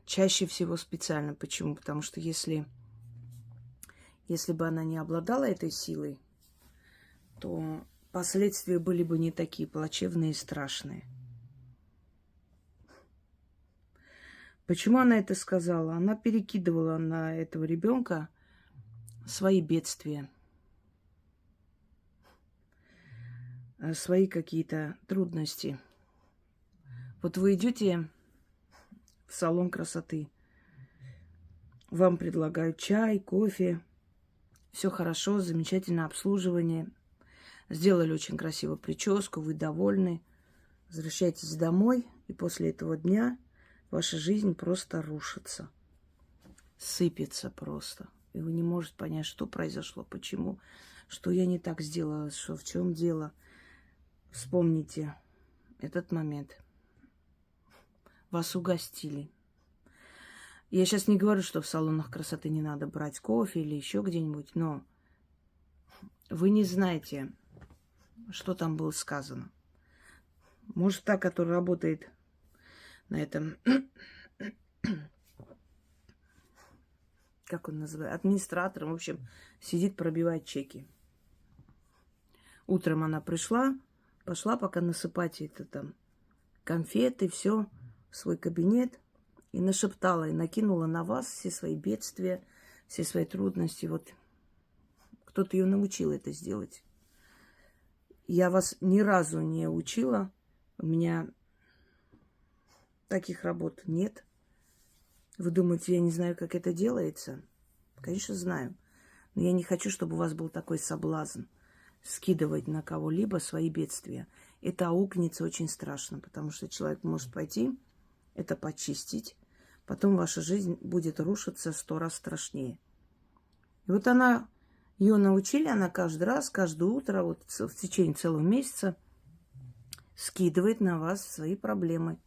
Чаще всего специально. Почему? Потому что если бы она не обладала этой силой, то последствия были бы не такие плачевные и страшные. Почему она это сказала? Она перекидывала на этого ребенка свои бедствия, свои какие-то трудности. Вот вы идете в салон красоты, вам предлагают чай, кофе, все хорошо, замечательное обслуживание, сделали очень красивую прическу, вы довольны, возвращаетесь домой, и после этого дня ваша жизнь просто рушится, сыпется просто. И вы не можете понять, что произошло, почему, что я не так сделала, что в чем дело. Вспомните этот момент. Вас угостили. Я сейчас не говорю, что в салонах красоты не надо брать кофе или еще где-нибудь, но вы не знаете, что там было сказано. Может, та, которая работает на этом, как он называется, администратором, в общем, сидит, пробивает чеки. Утром она пришла, пошла пока насыпать это там конфеты, все в свой кабинет и нашептала, и накинула на вас все свои бедствия, все свои трудности. Вот кто-то ее научил это сделать. Я вас ни разу не учила. У меня таких работ нет. Вы думаете, я не знаю, как это делается? Конечно, знаю. Но я не хочу, чтобы у вас был такой соблазн скидывать на кого-либо свои бедствия. Это аукнется очень страшно, потому что человек может пойти, это почистить, потом ваша жизнь будет рушиться 100 раз страшнее. И вот ее научили, она каждый раз, каждое утро, вот в течение целого месяца скидывает на вас свои проблемы,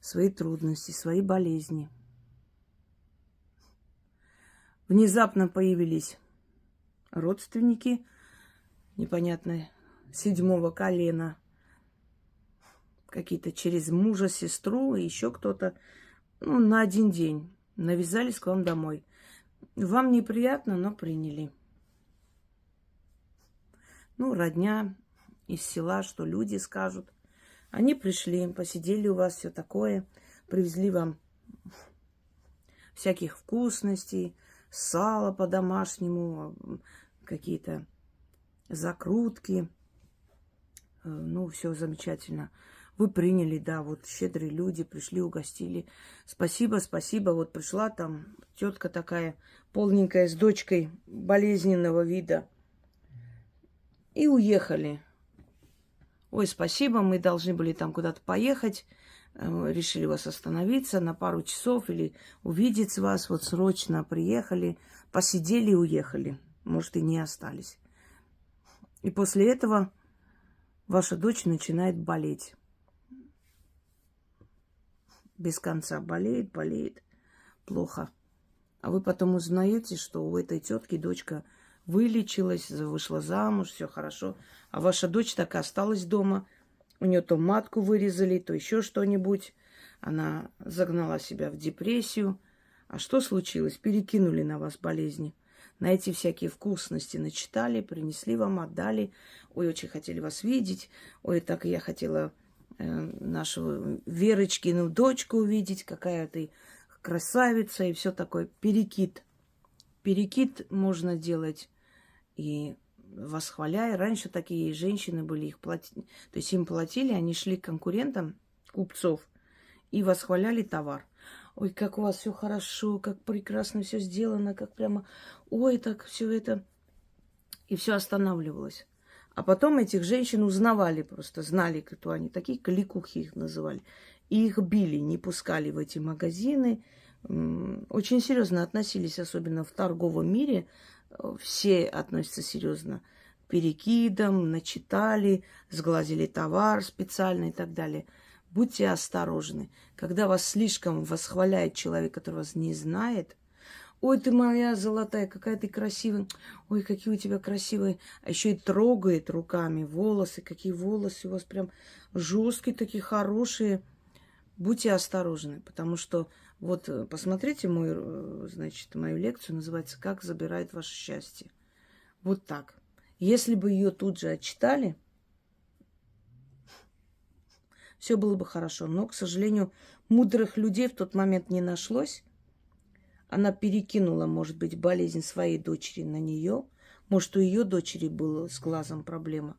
свои трудности, свои болезни. Внезапно появились родственники, непонятно, 7-го колена, какие-то через мужа, сестру и еще кто-то, ну, на один день навязались к вам домой. Вам неприятно, но приняли. Ну, родня из села, что люди скажут. Они пришли, посидели у вас, все такое, привезли вам всяких вкусностей, сало по-домашнему, какие-то закрутки. Ну, все замечательно. Вы приняли, да, вот щедрые люди пришли, угостили. Спасибо, спасибо. Вот пришла там тетка такая полненькая с дочкой болезненного вида. И уехали. Ой, спасибо, мы должны были там куда-то поехать. Решили вас остановиться на пару часов или увидеть вас. Вот срочно приехали, посидели и уехали. Может, и не остались. И после этого ваша дочь начинает болеть. Без конца болеет, болеет. Плохо. А вы потом узнаете, что у этой тетки дочка вылечилась, вышла замуж, все хорошо. А ваша дочь так и осталась дома. У нее то матку вырезали, то еще что-нибудь. Она загнала себя в депрессию. А что случилось? Перекинули на вас болезни. На эти всякие вкусности начитали, принесли вам, отдали. Ой, очень хотели вас видеть. Ой, так и я хотела нашу Верочкину дочку увидеть. Какая ты красавица и все такое. Перекид. Перекид можно делать и восхваляя. Раньше такие женщины были, их то есть им платили, они шли к конкурентам, купцов, и восхваляли товар. Ой, как у вас все хорошо, как прекрасно все сделано, как прямо, ой, так все это. И все останавливалось. А потом этих женщин узнавали просто, знали, кто они такие, кликухи их называли. И их били, не пускали в эти магазины. Очень серьезно относились, особенно в торговом мире. Все относятся серьезно к перекидам, начитали, сглазили товар специально и так далее. Будьте осторожны. Когда вас слишком восхваляет человек, который вас не знает, ой, ты моя золотая, какая ты красивая, ой, какие у тебя красивые. А еще и трогает руками волосы, какие волосы у вас прям жесткие, такие хорошие. Будьте осторожны, потому что вот посмотрите мою лекцию, называется «Как забирает ваше счастье». Вот так. Если бы ее тут же отчитали, все было бы хорошо. Но, к сожалению, мудрых людей в тот момент не нашлось. Она перекинула, может быть, болезнь своей дочери на нее. Может, у ее дочери была с глазом проблема.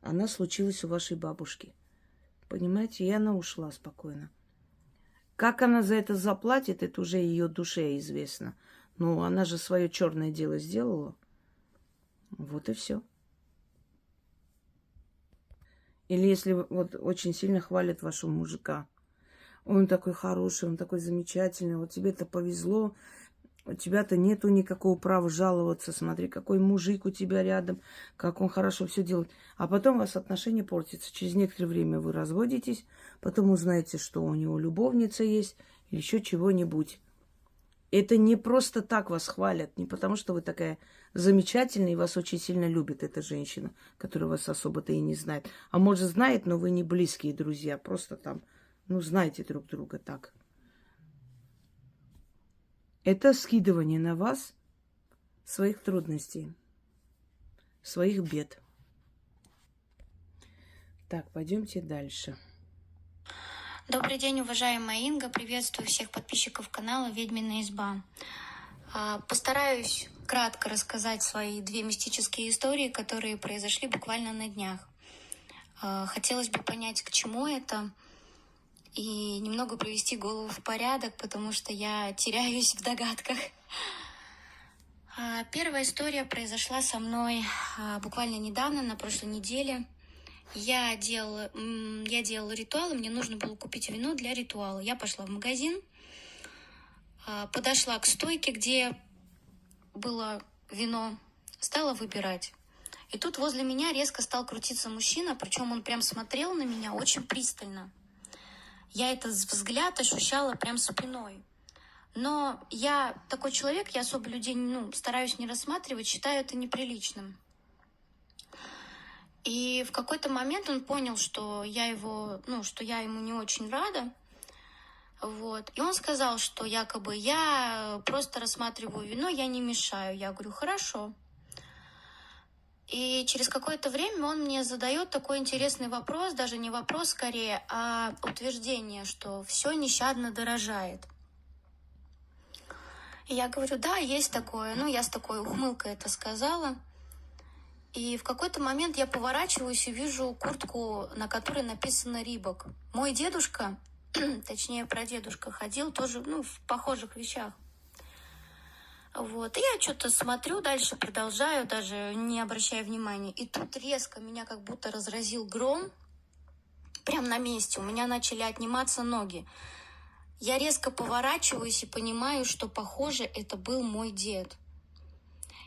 Она случилась у вашей бабушки. Понимаете, и она ушла спокойно. Как она за это заплатит, это уже ее душе известно. Но она же свое черное дело сделала. Вот и все. Или если вот очень сильно хвалят вашего мужика. Он такой хороший, он такой замечательный. Вот тебе-то повезло. У тебя-то нету никакого права жаловаться. Смотри, какой мужик у тебя рядом, как он хорошо все делает. А потом у вас отношения портятся. Через некоторое время вы разводитесь, потом узнаете, что у него любовница есть или еще чего-нибудь. Это не просто так вас хвалят, не потому что вы такая замечательная и вас очень сильно любит эта женщина, которая вас особо-то и не знает. А может, знает, но вы не близкие друзья, просто там, знаете друг друга так. Это скидывание на вас своих трудностей, своих бед. Так, пойдемте дальше. Добрый день, уважаемая Инга. Приветствую всех подписчиков канала «Ведьмина изба». Постараюсь кратко рассказать свои 2 мистические истории, которые произошли буквально на днях. Хотелось бы понять, к чему это, и немного привести голову в порядок, потому что я теряюсь в догадках. Первая история произошла со мной буквально недавно, на прошлой неделе. Я делала ритуал, и мне нужно было купить вино для ритуала. Я пошла в магазин, подошла к стойке, где было вино, стала выбирать. И тут возле меня резко стал крутиться мужчина, причем он прям смотрел на меня очень пристально. Я этот взгляд ощущала прям спиной. Но я такой человек, я особо людей стараюсь не рассматривать, считаю это неприличным. И в какой-то момент он понял, что я ему не очень рада. Вот. И он сказал, что якобы я просто рассматриваю вино, я не мешаю. Я говорю, хорошо. И через какое-то время он мне задает такой интересный вопрос, даже не вопрос скорее, а утверждение, что все нещадно дорожает. И я говорю, да, есть такое. Ну, я с такой ухмылкой это сказала. И в какой-то момент я поворачиваюсь и вижу куртку, на которой написано «Рибок». Мой дедушка, точнее, прадедушка, ходил тоже, в похожих вещах. Вот. И я что-то смотрю дальше, продолжаю, даже не обращая внимания. И тут резко меня как будто разразил гром. Прям на месте. У меня начали отниматься ноги. Я резко поворачиваюсь и понимаю, что, похоже, это был мой дед.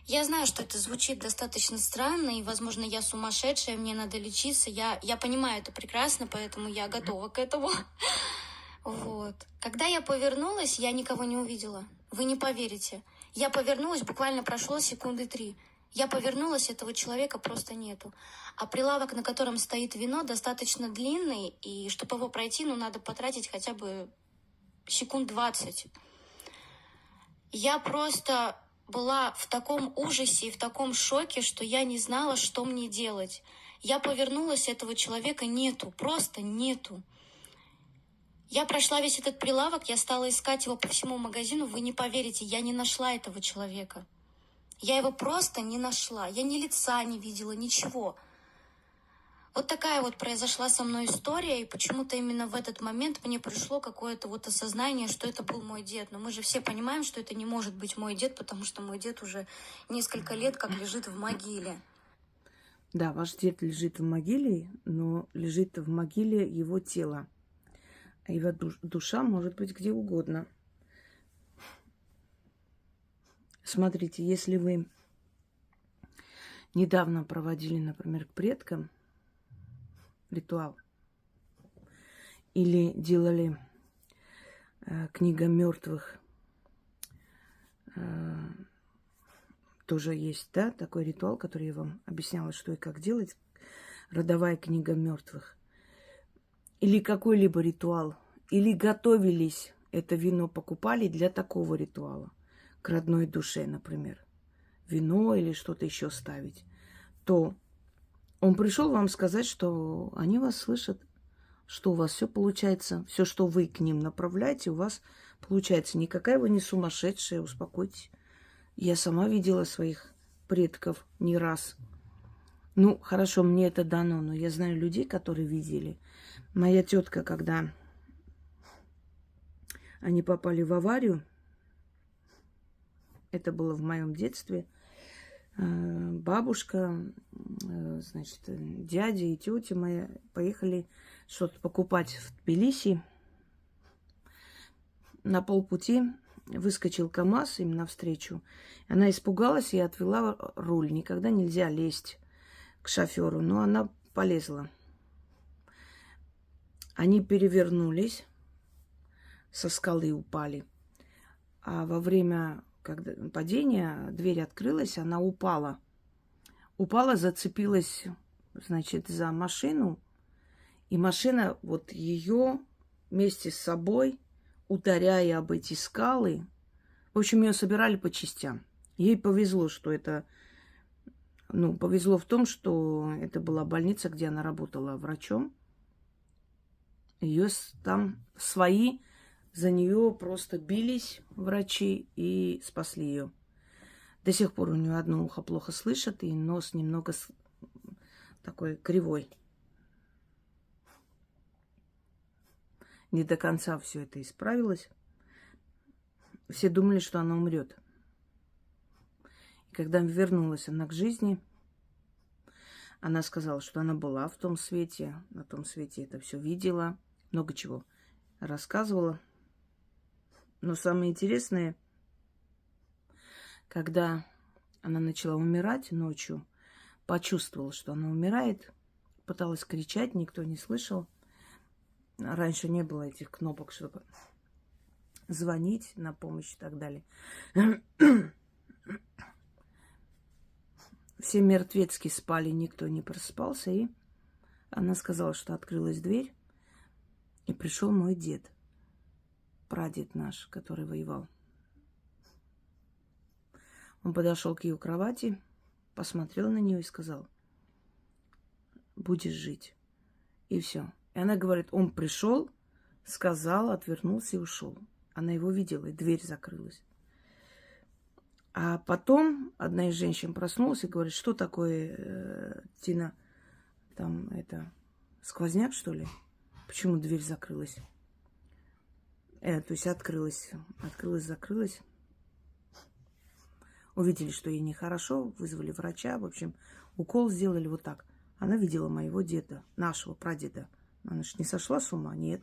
Я знаю, что это звучит достаточно странно, и, возможно, я сумасшедшая, мне надо лечиться. Я понимаю это прекрасно, поэтому я готова к этому. Вот. Когда я повернулась, я никого не увидела. Вы не поверите. Я повернулась, буквально прошло 3 секунды. Я повернулась, этого человека просто нету. А прилавок, на котором стоит вино, достаточно длинный, и чтобы его пройти, надо потратить хотя бы 20 секунд. Я просто была в таком ужасе и в таком шоке, что я не знала, что мне делать. Я повернулась, этого человека нету, просто нету. Я прошла весь этот прилавок, я стала искать его по всему магазину. Вы не поверите, я не нашла этого человека. Я его просто не нашла. Я ни лица не видела, ничего. Вот такая вот произошла со мной история, и почему-то именно в этот момент мне пришло какое-то вот осознание, что это был мой дед. Но мы же все понимаем, что это не может быть мой дед, потому что мой дед уже несколько лет как лежит в могиле. Да, ваш дед лежит в могиле, но лежит в могиле его тело. А его душа может быть где угодно. Смотрите, если вы недавно проводили, например, к предкам ритуал или делали книга мертвых, тоже есть, да, такой ритуал, который я вам объясняла, что и как делать, родовая книга мертвых. Или какой-либо ритуал, или готовились, это вино покупали для такого ритуала, к родной душе, например, вино или что-то еще ставить, то он пришел вам сказать, что они вас слышат, что у вас все получается, все, что вы к ним направляете, у вас получается. Никакая вы не сумасшедшая, успокойтесь. Я сама видела своих предков не раз. Ну, хорошо, мне это дано, но я знаю людей, которые видели. Моя тетка, когда они попали в аварию, это было в моем детстве, бабушка, значит, дядя и тетя моя поехали что-то покупать в Тбилиси. На полпути выскочил КамАЗ им навстречу. Она испугалась и отвела руль. Никогда нельзя лезть к шоферу, но она полезла. Они перевернулись, со скалы упали. А во время падения дверь открылась, она упала. Упала, зацепилась, значит, за машину. И машина вот ее вместе с собой, ударяя об эти скалы, в общем, ее собирали по частям. Ей повезло, что это... повезло в том, что это была больница, где она работала врачом. Ее там свои за нее просто бились врачи и спасли ее. До сих пор у нее одно ухо плохо слышит, и нос немного такой кривой. Не до конца все это исправилось. Все думали, что она умрет. И когда вернулась она к жизни, она сказала, что она была в том свете, на том свете это все видела, много чего рассказывала. Но самое интересное, когда она начала умирать ночью, почувствовала, что она умирает, пыталась кричать, никто не слышал. Раньше не было этих кнопок, чтобы звонить на помощь и так далее. Все мертвецки спали, никто не просыпался. И она сказала, что открылась дверь, и пришел мой дед. прадед наш, который воевал. Он подошел к ее кровати, посмотрел на нее и сказал: будешь жить. И все. И она говорит, он пришел, сказал, отвернулся и ушел. Она его видела, и дверь закрылась. А потом одна из женщин проснулась и говорит, что такое, Тина, там это, сквозняк, что ли? Почему дверь закрылась? То есть открылась, закрылась. Увидели, что ей нехорошо, вызвали врача, в общем, укол сделали вот так. Она видела моего деда, нашего прадеда. Она же не сошла с ума, нет.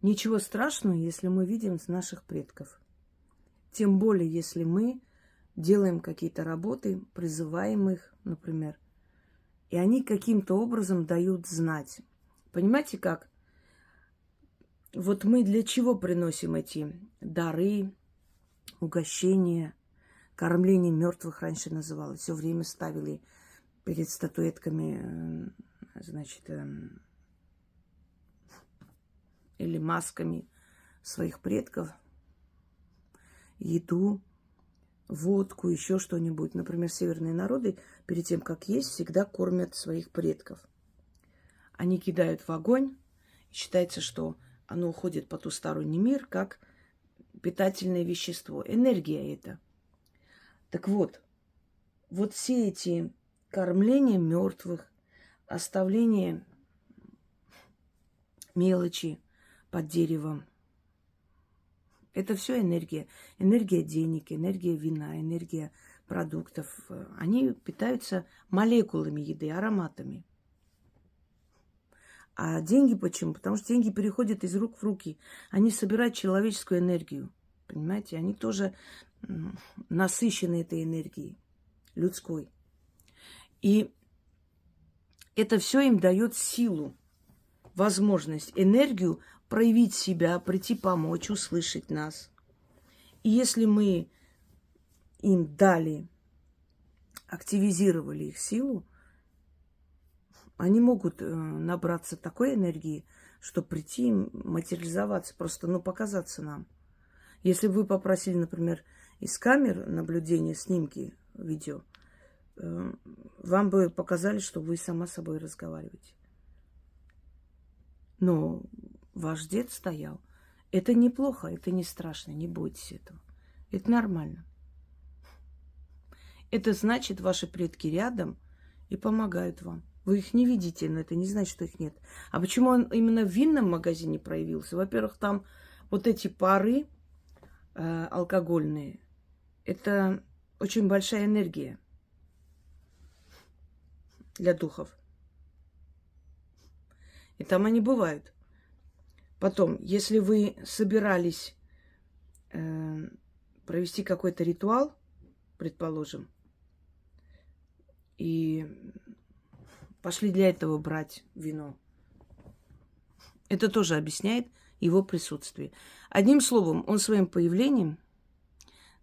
Ничего страшного, если мы видим наших предков. Тем более, если мы делаем какие-то работы, призываем их, например, и они каким-то образом дают знать. Понимаете, как? Вот мы для чего приносим эти дары, угощения, кормление мертвых раньше называлось. Все время ставили перед статуэтками, значит, или масками своих предков еду, водку, еще что-нибудь. Например, северные народы перед тем, как есть, всегда кормят своих предков. Они кидают в огонь. И считается, что оно уходит в потусторонний мир, как питательное вещество. Энергия это. Так вот, вот все эти кормления мертвых, оставление мелочи под деревом, это все энергия. Энергия денег, энергия вина, энергия продуктов. Они питаются молекулами еды, ароматами. А деньги почему? Потому что деньги переходят из рук в руки. Они собирают человеческую энергию. Понимаете? Они тоже насыщены этой энергией людской. И это все им дает силу, возможность, энергию проявить себя, прийти помочь, услышать нас. И если мы им дали, активизировали их силу, они могут набраться такой энергии, что прийти им материализоваться, просто, показаться нам. Если бы вы попросили, например, из камер наблюдения, снимки, видео, вам бы показали, что вы сама с собой разговариваете. Но ваш дед стоял. Это неплохо, это не страшно, не бойтесь этого. Это нормально. Это значит, ваши предки рядом и помогают вам. Вы их не видите, но это не значит, что их нет. А почему он именно в винном магазине проявился? Во-первых, там вот эти пары алкогольные, это очень большая энергия для духов. И там они бывают. Потом, если вы собирались провести какой-то ритуал, предположим, и пошли для этого брать вино, это тоже объясняет его присутствие. Одним словом, он своим появлением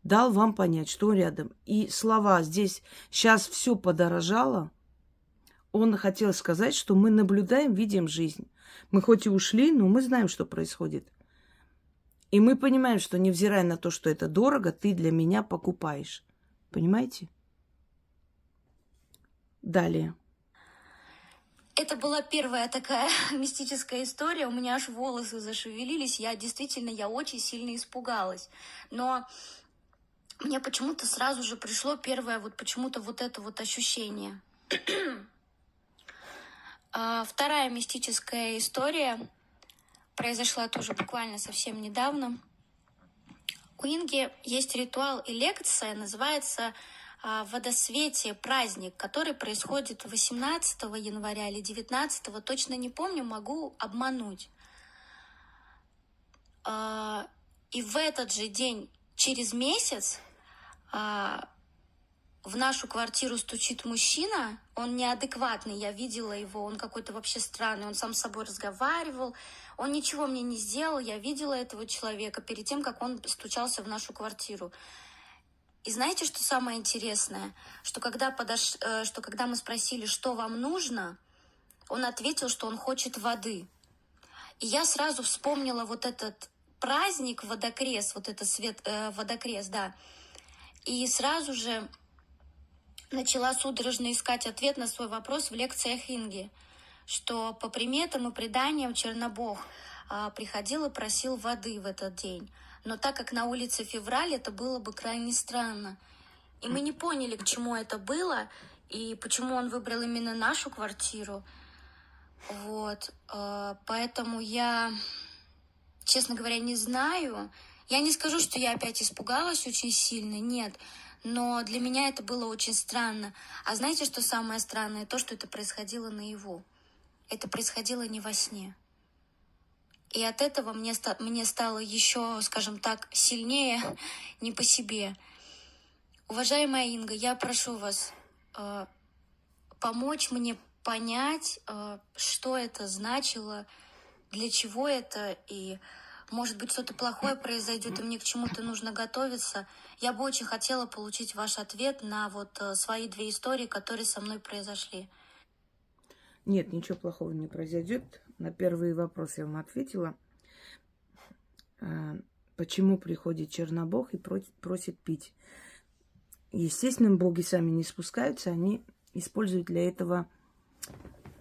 дал вам понять, что он рядом. И слова здесь «сейчас все подорожало», он хотел сказать, что мы наблюдаем, видим жизнь. Мы хоть и ушли, но мы знаем, что происходит. И мы понимаем, что невзирая на то, что это дорого, ты для меня покупаешь. Понимаете? Далее. Это была первая такая мистическая история. У меня аж волосы зашевелились. Я очень сильно испугалась. Но мне почему-то сразу же пришло первое почему-то это ощущение. Вторая мистическая история произошла тоже буквально совсем недавно. У Инги есть ритуал и лекция, называется «Водосветие», праздник, который происходит 18 января или 19, точно не помню, могу обмануть. И в этот же день, через месяц, в нашу квартиру стучит мужчина, он неадекватный, я видела его, он какой-то вообще странный, он сам с собой разговаривал, он ничего мне не сделал, я видела этого человека перед тем, как он стучался в нашу квартиру. И знаете, что самое интересное? Что когда мы спросили, что вам нужно, он ответил, что он хочет воды. И я сразу вспомнила вот этот праздник Водокрест, вот это Водокрест, да. И сразу же начала судорожно искать ответ на свой вопрос в лекциях Инги, что по приметам и преданиям Чернобог приходил и просил воды в этот день. Но так как на улице февраль, это было бы крайне странно. И мы не поняли, к чему это было, и почему он выбрал именно нашу квартиру. Вот. Поэтому я, честно говоря, не знаю. Я не скажу, что я опять испугалась очень сильно, нет. Но для меня это было очень странно. А знаете, что самое странное? То, что это происходило наяву. Это происходило не во сне. И от этого мне стало еще, скажем так, сильнее не по себе. Уважаемая Инга, я прошу вас помочь мне понять, что это значило, для чего это, и, может быть, что-то плохое произойдет, и мне к чему-то нужно готовиться. Я бы очень хотела получить ваш ответ на вот свои 2 истории, которые со мной произошли. Нет, ничего плохого не произойдет. На первый вопрос я вам ответила. Почему приходит Чернобог и просит пить? Естественно, боги сами не спускаются, они используют для этого,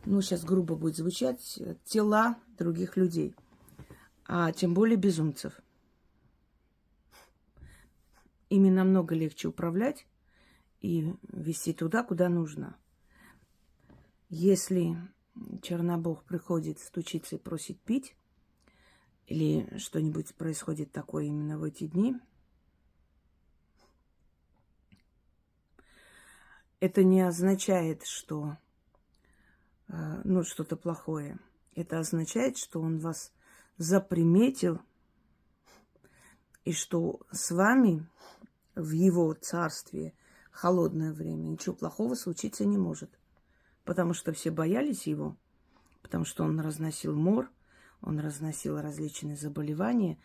ну, сейчас грубо будет звучать, тела других людей, а тем более безумцев. Ими намного легче управлять и вести туда, куда нужно. Если Чернобог приходит, стучится и просит пить, или что-нибудь происходит такое именно в эти дни, это не означает, что что-то плохое. Это означает, что он вас заприметил, и что с вами в его царстве холодное время ничего плохого случиться не может. Потому что все боялись его, потому что он разносил мор, он разносил различные заболевания,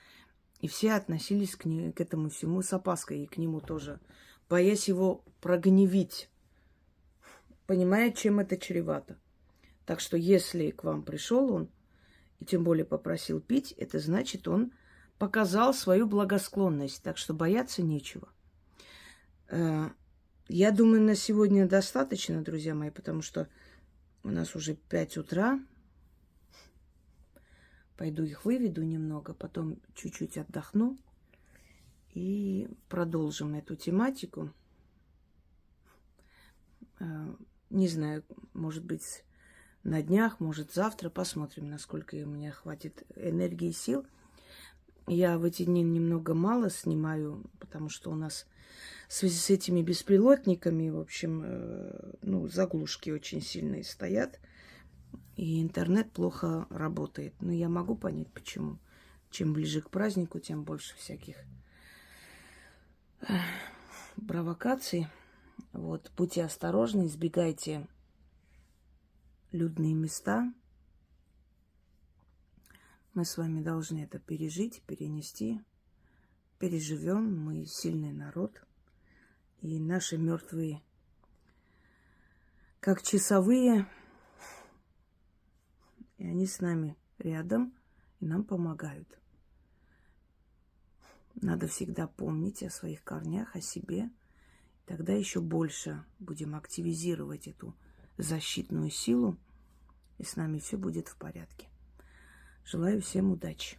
и все относились к этому всему с опаской, и к нему тоже, боясь его прогневить, понимая, чем это чревато. Так что если к вам пришел он, и тем более попросил пить, это значит, он показал свою благосклонность, так что бояться нечего. Я думаю, на сегодня достаточно, друзья мои, потому что у нас уже 5 утра. Пойду их выведу немного, потом чуть-чуть отдохну и продолжим эту тематику. Не знаю, может быть, на днях, может, завтра. Посмотрим, насколько у меня хватит энергии и сил. Я в эти дни немного мало снимаю, потому что у нас в связи с этими беспилотниками, в общем, заглушки очень сильные стоят, и интернет плохо работает. Но я могу понять, почему. Чем ближе к празднику, тем больше всяких провокаций. Вот, будьте осторожны, избегайте людные места. Мы с вами должны это пережить, перенести. Переживем, мы сильный народ. И наши мертвые, как часовые, и они с нами рядом, и нам помогают. Надо всегда помнить о своих корнях, о себе. Тогда еще больше будем активизировать эту защитную силу, и с нами все будет в порядке. Желаю всем удачи.